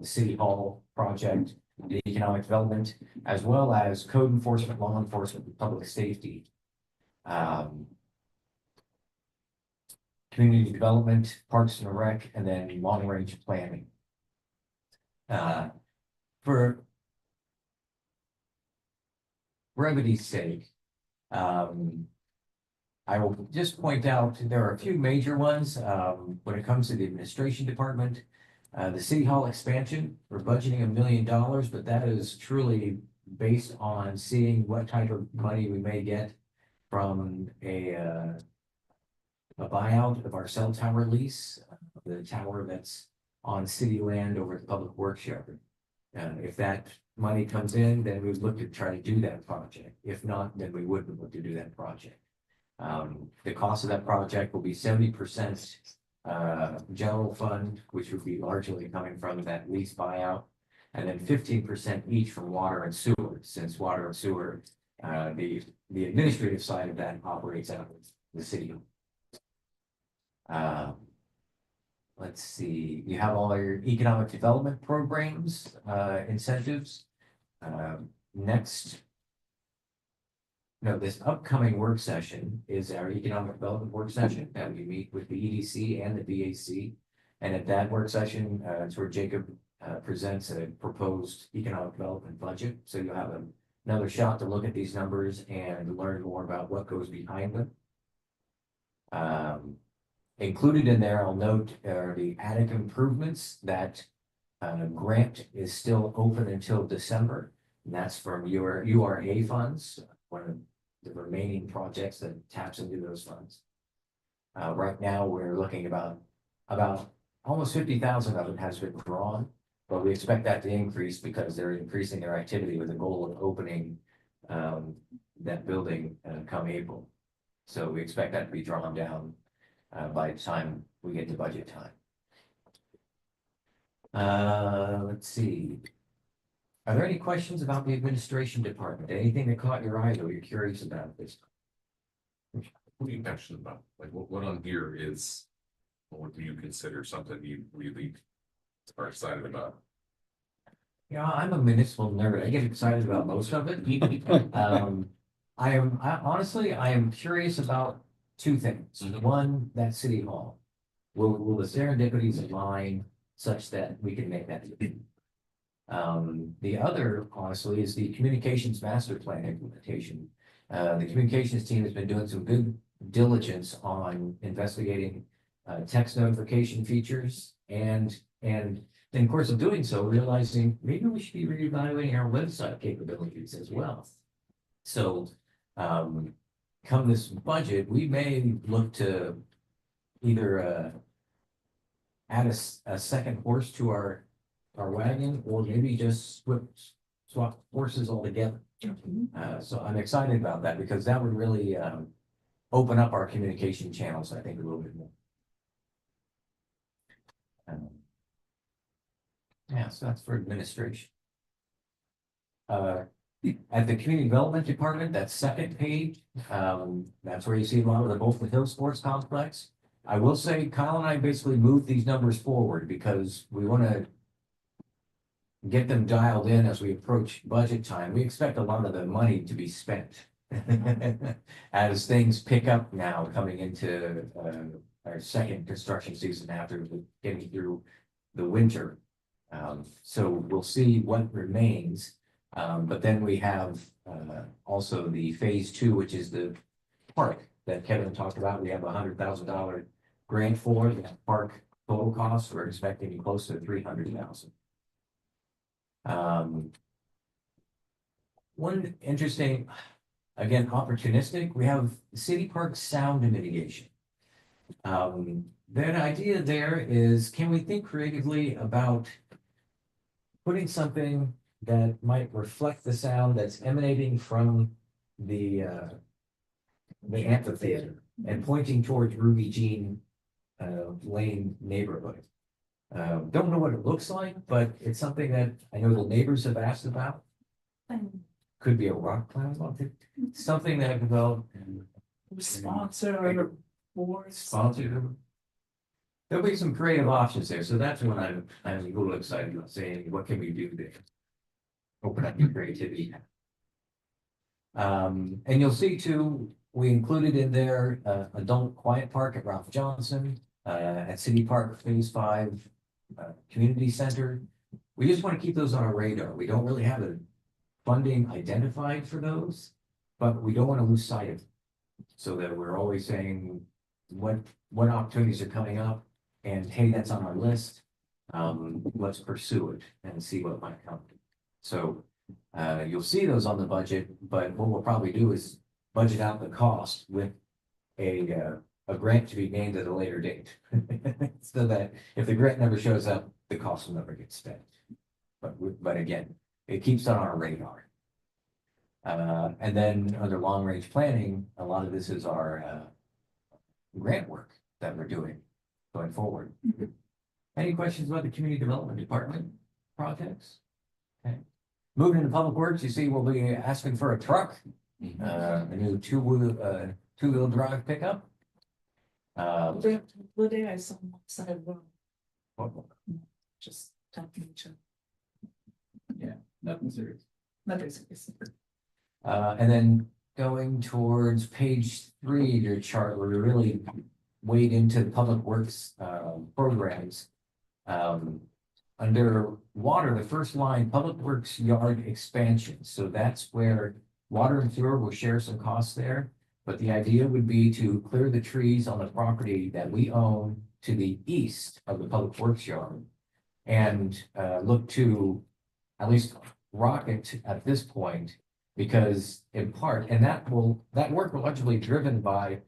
city hall project, the economic development, as well as code enforcement, law enforcement, and public safety. Community development, parks and rec, and then long range planning. For brevity's sake, I will just point out there are a few major ones when it comes to the administration department. The city hall expansion, we're budgeting $1 million, but that is truly based on seeing what type of money we may get from a buyout of our cell tower lease, the tower that's on city land over at the Public Works Yard. If that money comes in, then we would look to try to do that project. If not, then we wouldn't look to do that project. The cost of that project will be 70% general fund, which would be largely coming from that lease buyout, and then 15% each from water and sewer, since water and sewer, the administrative side of that operates out of the city. Let's see, you have all your economic development programs, incentives. Next. No, this upcoming work session is our economic development work session that we meet with the EDC and the BAC. And at that work session, it's where Jacob presents a proposed economic development budget. So you'll have another shot to look at these numbers and learn more about what goes behind them. Included in there, I'll note, are the attic improvements. That grant is still open until December. And that's from your URA funds, one of the remaining projects that taps into those funds. Right now, we're looking about almost 50,000 of it has been drawn, but we expect that to increase because they're increasing their activity with the goal of opening that building come April. So we expect that to be drawn down by the time we get to budget time. Let's see. Are there any questions about the administration department? Anything that caught your eye or you're curious about this? What are you passionate about? Like what on here is Or do you consider something you really are excited about? Yeah, I'm a municipal nerd. I get excited about most of it. I am curious about two things. Mhm. One, that city hall. Will the serendipities align such that we can make that? The other, honestly, is the communications master plan implementation. The communications team has been doing some good diligence on investigating text notification features and in the course of doing so, realizing maybe we should be reevaluating our website capabilities as well. So, come this budget, we may look to either add a second horse to our wagon, or maybe just swap horses altogether. So I'm excited about that because that would really open up our communication channels, I think, a little bit more. Yeah, so that's for administration. At the community development department, that second page, that's where you see a lot of the Bolton Hill Sports Complex. I will say Kyle and I basically moved these numbers forward because we want to get them dialed in as we approach budget time. We expect a lot of the money to be spent as things pick up now coming into our second construction season after getting through the winter. So we'll see what remains. But then we have also the phase 2, which is the park that Kevin talked about. We have $100,000 grant for that park. Total cost, we're expecting close to $300,000. One interesting, again, opportunistic, we have city park sound mitigation. That idea there is, can we think creatively about putting something that might reflect the sound that's emanating from the amphitheater and pointing towards Ruby Jean Lane neighborhood? Don't know what it looks like, but it's something that I know the neighbors have asked about. Could be a rock cloud, something that will Sponsor boards. sponsor. There'll be some creative options there, so that's when I'm a little excited about saying, what can we do there? Open up your creativity. And you'll see too, we included in there, adult quiet park at Ralph Johnson, at City Park Phase 5, community center. We just want to keep those on our radar. We don't really have a funding identified for those, but we don't want to lose sight of it. So that we're always saying what opportunities are coming up, and hey, that's on our list. Let's pursue it and see what might come. So you'll see those on the budget, but what we'll probably do is budget out the cost with a grant to be named at a later date. So that if the grant never shows up, the cost will never get spent. But again, it keeps on our radar. And then under long range planning, a lot of this is our grant work that we're doing going forward. Any questions about the community development department projects? Okay. Moving into public works, you see we'll be asking for a truck, a new two-wheel drive pickup. The day I saw him outside of just talking to each other. Yeah, nothing serious. Nothing serious. And then going towards page 3 of your chart, where we really wade into the public works programs. Under water, the first line, public works yard expansion. So that's where water and sewer will share some costs there. But the idea would be to clear the trees on the property that we own to the east of the public works yard. And look to at least rock it at this point, because in part, and that work will largely be driven by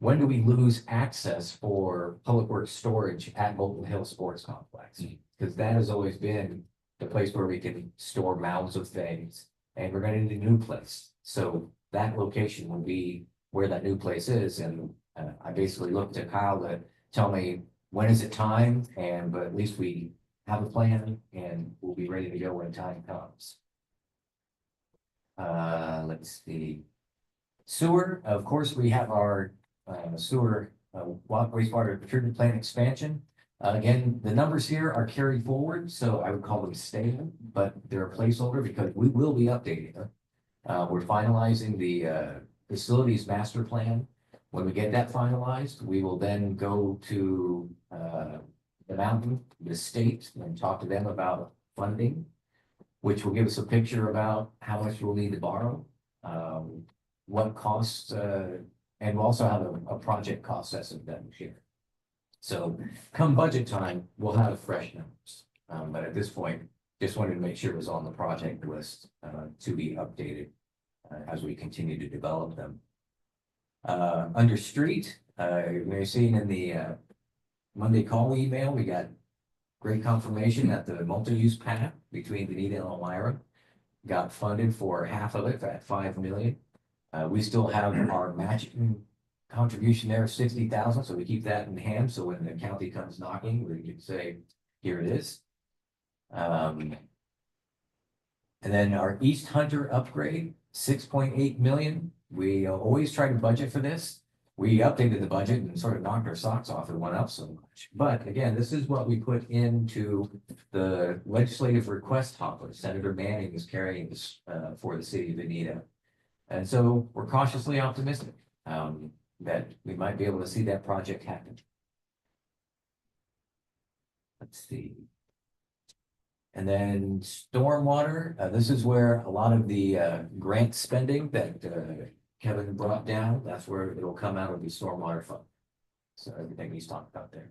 when do we lose access for public works storage at Bolton Hill Sports Complex? Because that has always been the place where we can store mounds of things, and we're going to need a new place. So that location will be where that new place is, and I basically looked at Kyle to tell me when is it time, but at least we have a plan and we'll be ready to go when time comes. Let's see. Sewer, of course, we have our sewer wastewater treatment plant expansion. Again, the numbers here are carried forward, so I would call them stable, but they're a placeholder because we will be updating them. We're finalizing the facilities master plan. When we get that finalized, we will then go to the mountain, the state, and talk to them about funding, which will give us a picture about how much we'll need to borrow, what costs, and we'll also have a project cost estimate done here. So come budget time, we'll have fresh numbers. But at this point, just wanted to make sure it was on the project list to be updated as we continue to develop them. Under street, we're seeing in the Monday call email, we got great confirmation that the multi-use path between Veneta and Elmira got funded for half of it at $5 million. We still have our matching contribution there of $60,000, so we keep that in hand. So when the county comes knocking, we can say, here it is. And then our East Hunter upgrade, 6.8 million. We always try to budget for this. We updated the budget and sort of knocked our socks off. It went up so much. But again, this is what we put into the legislative request hopper. Senator Manning is carrying this for the city of Veneta. And so we're cautiously optimistic that we might be able to see that project happen. Let's see. And then stormwater, this is where a lot of the grant spending that Kevin brought down, that's where it'll come out of the stormwater fund. So everything he's talked about there.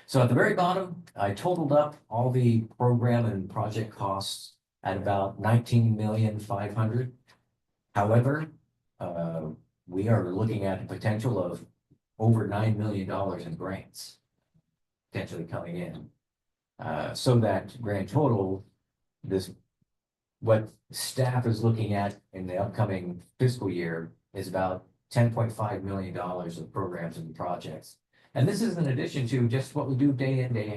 So at the very bottom, I totaled up all the program and project costs at about 19,500,000. However, we are looking at the potential of over $9 million in grants potentially coming in. So that grand total, what staff is looking at in the upcoming fiscal year is about $10.5 million of programs and projects. And this is in addition to just what we do day in, day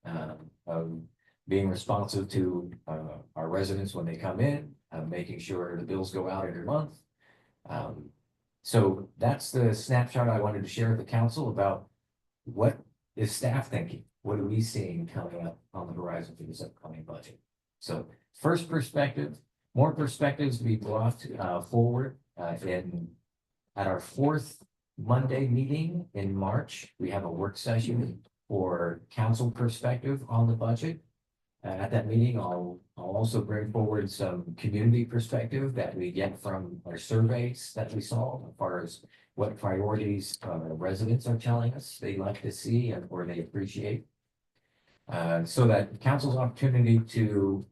out, of being responsive to our residents when they come in, making sure the bills go out every month. So that's the snapshot I wanted to share with the council about what is staff thinking. What are we seeing coming up on the horizon for this upcoming budget? So first perspective, more perspectives to be brought forward at our fourth Monday meeting in March. We have a work session for council perspective on the budget. At that meeting, I'll also bring forward some community perspective that we get from our surveys that we saw as far as what priorities residents are telling us they'd like to see or they appreciate. So that council's opportunity to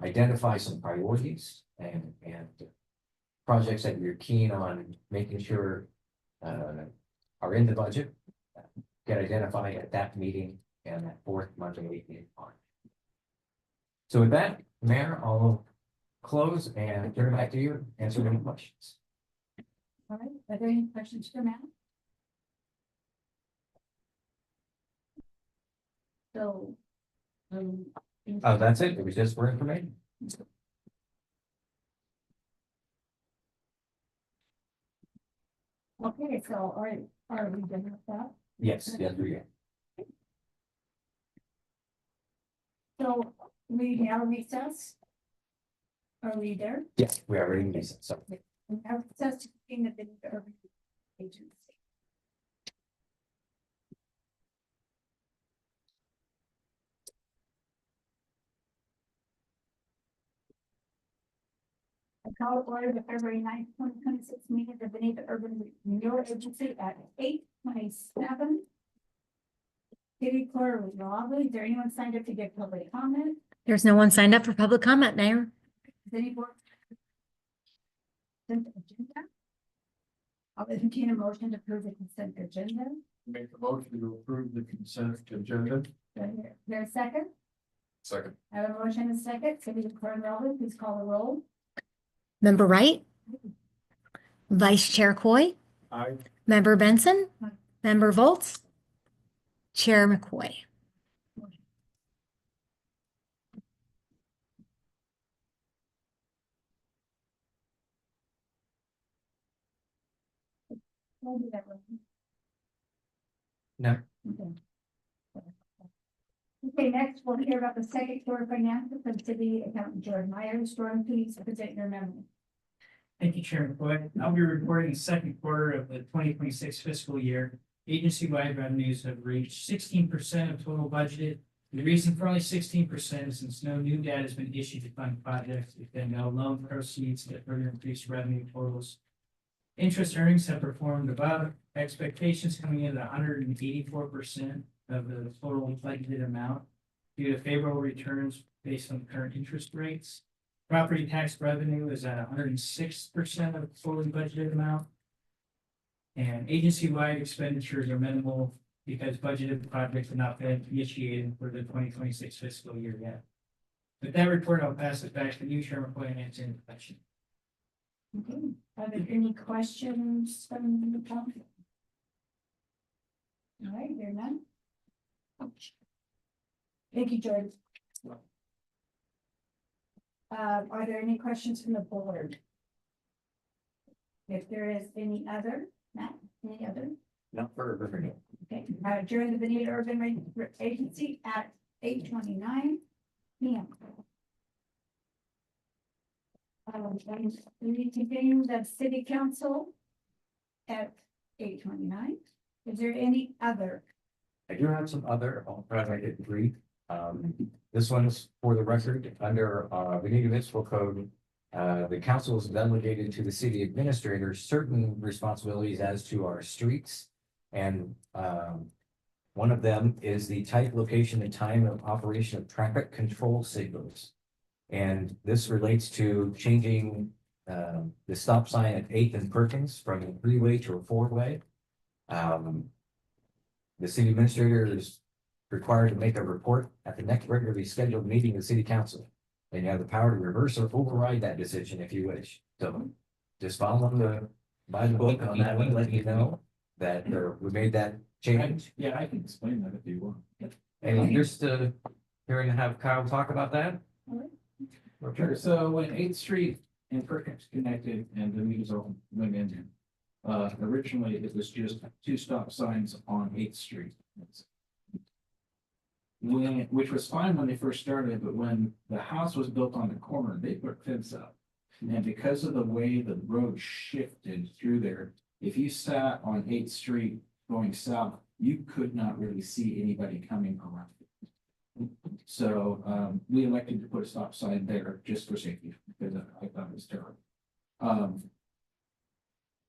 identify some priorities and projects that you're keen on making sure are in the budget get identified at that meeting and that fourth Monday in March. So with that, Mayor, I'll close and turn it back to you, answer any questions. All right, are there any questions for Matt? So. Oh, that's it? It was just for information? Okay, so are we done with that? Yes, yes, we are. So we now recess? Are we there? Yes, we are ready to recess. So. We have recess to convene the Veneta Urban Agency. I call to order the February 9th, 2026 meeting of the Veneta Urban Renewal Agency at 8:27. City Clerk Robley, is there anyone signed up to give public comment? There's no one signed up for public comment, Mayor. Is any board? Consent agenda? I'll entertain a motion to approve the consent agenda. Make the motion to approve the consent agenda. There's a second? Second. I have a motion and a second. City Clerk Robley, please call the roll. Member Wright? Vice Chair Coy? Aye. Member Benson? Aye. Member Volts? Chair McCoy? We'll do that one. No. Okay, next we'll hear about the second quarter financials from city accountant George Myers. Jordan, please present your memo. Thank you, Chairman Boyd. I'll be reporting the second quarter of the 2026 fiscal year. Agency-wide revenues have reached 16% of total budgeted. The reason for only 16% is since no new debt has been issued to fund projects, there's been no loan proceeds that further increase revenue totals. Interest earnings have performed above expectations, coming in at 184% of the total budgeted amount due to favorable returns based on current interest rates. Property tax revenue is at 106% of the fully budgeted amount. And agency-wide expenditures are minimal because budgeted projects have not been initiated for the 2026 fiscal year yet. With that report, I'll pass it back to you, Chairman Boyd, and answer any question. Okay, are there any questions from the council? All right, there are none. Thank you, George. Are there any questions from the board? If there is any other, Matt, any other? Not for Riverdale. Okay, during the Benita Urban Agency at 8:29 p.m. And we continue the city council at 8:29. Is there any other? I do have some other, I'll try to make it brief. This one is for the record, under Benita Municipal Code. The council has delegated to the city administrator certain responsibilities as to our streets. And one of them is the type, location, and time of operation of traffic control signals. And this relates to changing the stop sign at 8th and Perkins from a 3-way to a 4-way. The city administrator is required to make a report at the next regularly scheduled meeting of the city council. And you have the power to reverse or override that decision if you wish. So just follow by the book on that one, let you know that we made that change. Yeah, I can explain that if you want. And just here to have Kyle talk about that. Sure, so when 8th Street and Perkins connected and the meters all went in, originally it was just 2 stop signs on 8th Street. Which was fine when they first started, but when the house was built on the corner, they put fence up. And because of the way the road shifted through there, if you sat on 8th Street going south, you could not really see anybody coming around. So we elected to put a stop sign there just for safety, because I thought it was terrible.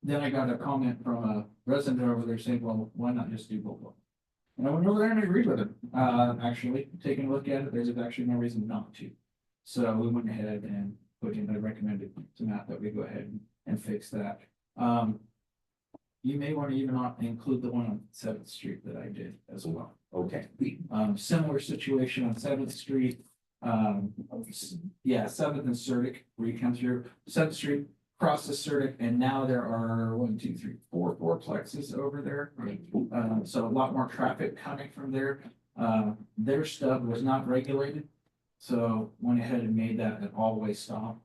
Then I got a comment from a resident over there saying, well, why not just do both? And I went over there and agreed with him. Actually, taking a look at it, there's actually no reason not to. So we went ahead and put in, I recommended to Matt that we go ahead and fix that. You may want to even include the one on 7th Street that I did as well. Okay. Similar situation on 7th Street. Yeah, 7th and Certic, where you come through 7th Street, cross the Certic, and now there are 1, 2, 3, 4 fourplexes over there. So a lot more traffic coming from there. Their stub was not regulated, so went ahead and made that an all-way stop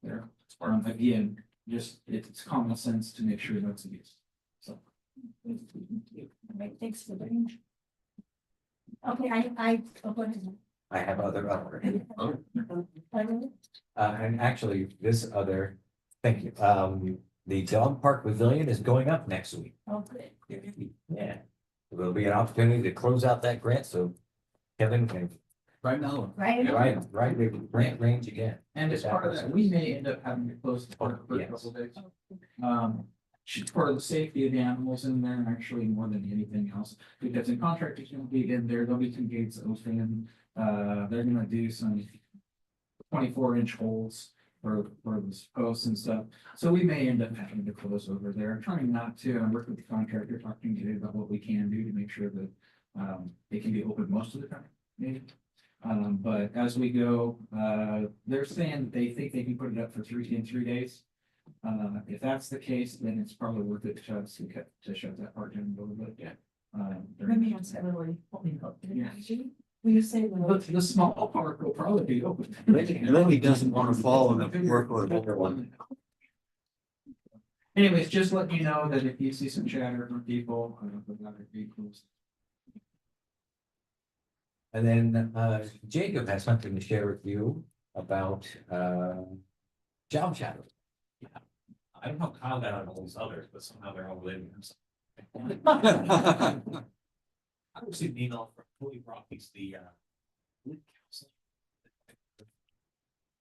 there. Again, just it's common sense to make sure that's used. So. All right, thanks for bringing. Okay, oh, go ahead. I have other. And actually, this other, thank you. The dog park pavilion is going up next week. Oh, good. Yeah. There'll be an opportunity to close out that grant, so Kevin can. Right now. Right. The grant range again. And as part of that, we may end up having to close the park for a couple of days. It's part of the safety of the animals in there, and actually more than anything else, because the contractors gonna be in there, there'll be some gates open. They're gonna do some 24-inch holes for the posts and stuff. So we may end up having to close over there. I'm trying not to. I work with the contractor, talking to about what we can do to make sure that it can be open most of the time, maybe. But as we go, they're saying that they think they can put it up for 3 days. If that's the case, then it's probably worth it to shut that part down a little bit. Yeah. Maybe on Saturday, Yeah. will you say? The small park will probably be open. Lily doesn't want to follow the workload of one. Anyways, just let me know that if you see some chatter from people, that would be cool. And then, Jacob has something to share with you about, job shadow. I don't know how that on all these others, but somehow they're all related. I received an email from Cody Brock, he's the lead counselor.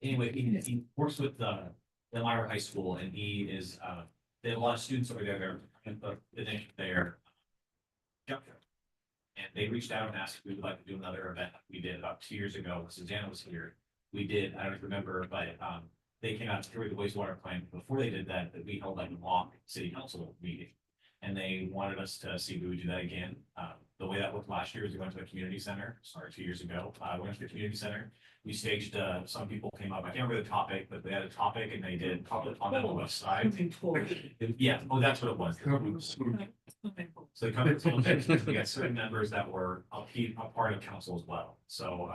Anyway, he works with Elmira High School, and he is they have a lot of students over there. They're in the finish their jump rope. And they reached out and asked if we would like to do another event like we did about 2 years ago. Susanna was here. We did, I don't know if you remember, but they came out to carry the wastewater plant. Before they did that, we held like a mock city council meeting. And they wanted us to see if we would do that again. The way that worked last year is we went to the community center, sorry, 2 years ago. We went to the community center. We staged, some people came up, I can't remember the topic, but they had a topic and they did public comment on the west side. Yeah, oh, that's what it was. So they come in, we got certain members that were a part of council as well. So,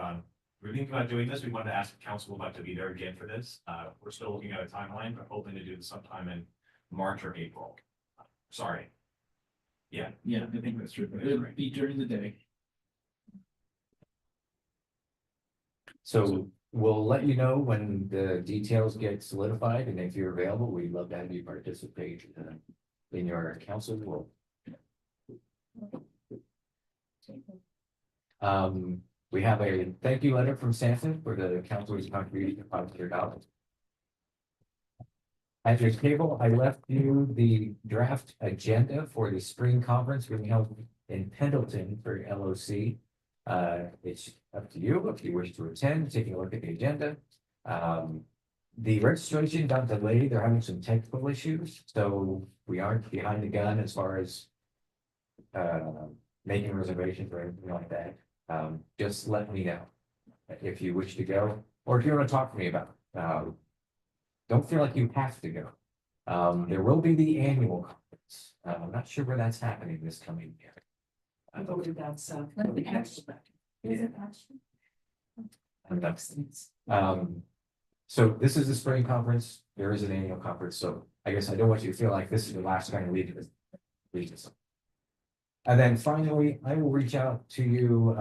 we're thinking about doing this. We wanted to ask if council would like to be there again for this. We're still looking at a timeline, but hoping to do this sometime in March or April. Sorry. Yeah. Yeah, I think that's true, but it'll be during the day. So we'll let you know when the details get solidified, and if you're available, we'd love to have you participate in your council role. We have a thank you letter from Samson for the council's contribution of $500. At your table, I left you the draft agenda for the spring conference being held in Pendleton for LOC. It's up to you if you wish to attend, taking a look at the agenda. The registration got delayed. They're having some technical issues, so we aren't behind the gun as far as making reservations or anything like that. Just let me know if you wish to go, or if you want to talk to me about it. Don't feel like you have to go. There will be the annual conference. I'm not sure where that's happening this coming year. I believe that's, So this is the spring conference. There is an annual conference, so I guess I don't want you to feel like this is the last time to leave this. And then finally, I will reach out to you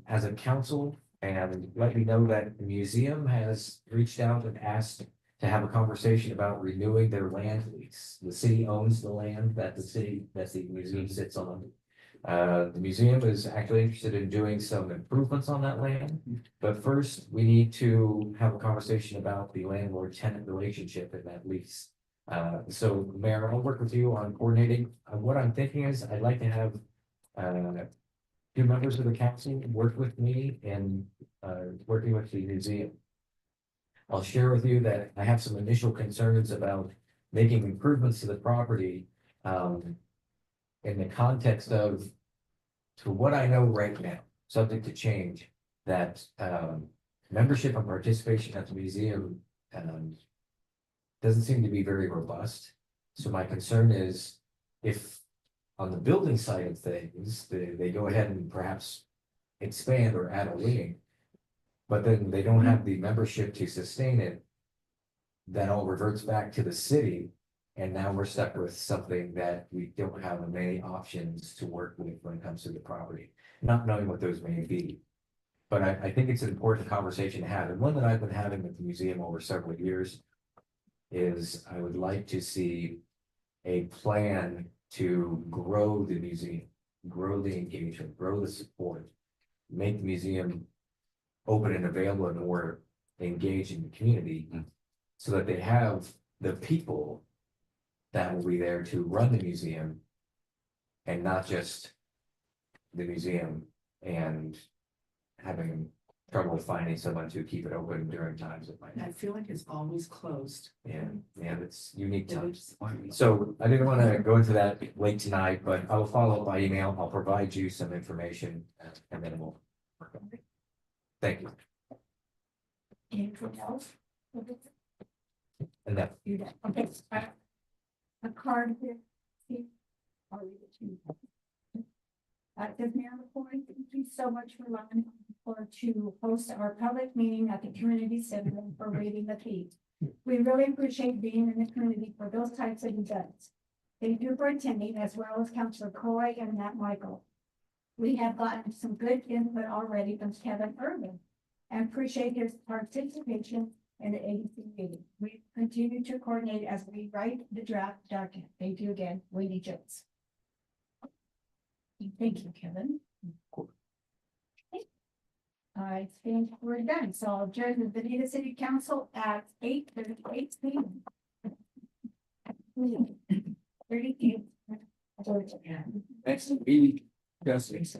as a council and let you know that the museum has reached out and asked to have a conversation about renewing their land lease. The city owns the land that the museum sits on. The museum is actually interested in doing some improvements on that land. But first, we need to have a conversation about the landlord-tenant relationship in that lease. So Mayor, I'll work with you on coordinating. What I'm thinking is I'd like to have two members of the council work with me in working with the museum. I'll share with you that I have some initial concerns about making improvements to the property in the context of, to what I know right now, subject to change, that membership and participation at the museum doesn't seem to be very robust. So my concern is if on the building side of things, they go ahead and perhaps expand or add a wing, but then they don't have the membership to sustain it, that all reverts back to the city. And now we're stuck with something that we don't have many options to work with when it comes to the property, not knowing what those may be. But I think it's an important conversation to have, and one that I've been having with the museum over several years is I would like to see a plan to grow the museum, grow the engagement, grow the support, make the museum open and available and more engaged in the community, so that they have the people that will be there to run the museum and not just the museum and having trouble finding someone to keep it open during times of I feel like it's always closed. and it's unique times. So I didn't want to go into that late tonight, but I will follow up by email. I'll provide you some information and then we'll work on it. Thank you. Anything else? And that, You got, okay, a card here. See? I'll read it to you. Says Mayor McCoy, thank you so much for allowing me to host our public meeting at the community center and for waiving the fee. We really appreciate being in the community for those types of events. Thank you for attending, as well as Councilor Coy and Matt Michael. We have gotten some good input already from Kevin Irvin and appreciate his participation in the ABC meeting. We continue to coordinate as we write the draft document. Thank you again, Wendy Jones. Thank you, Kevin. All right, think we're done. So I'll adjourn the Veneta City Council at 8:38 p.m. 38. Next meeting, Justice.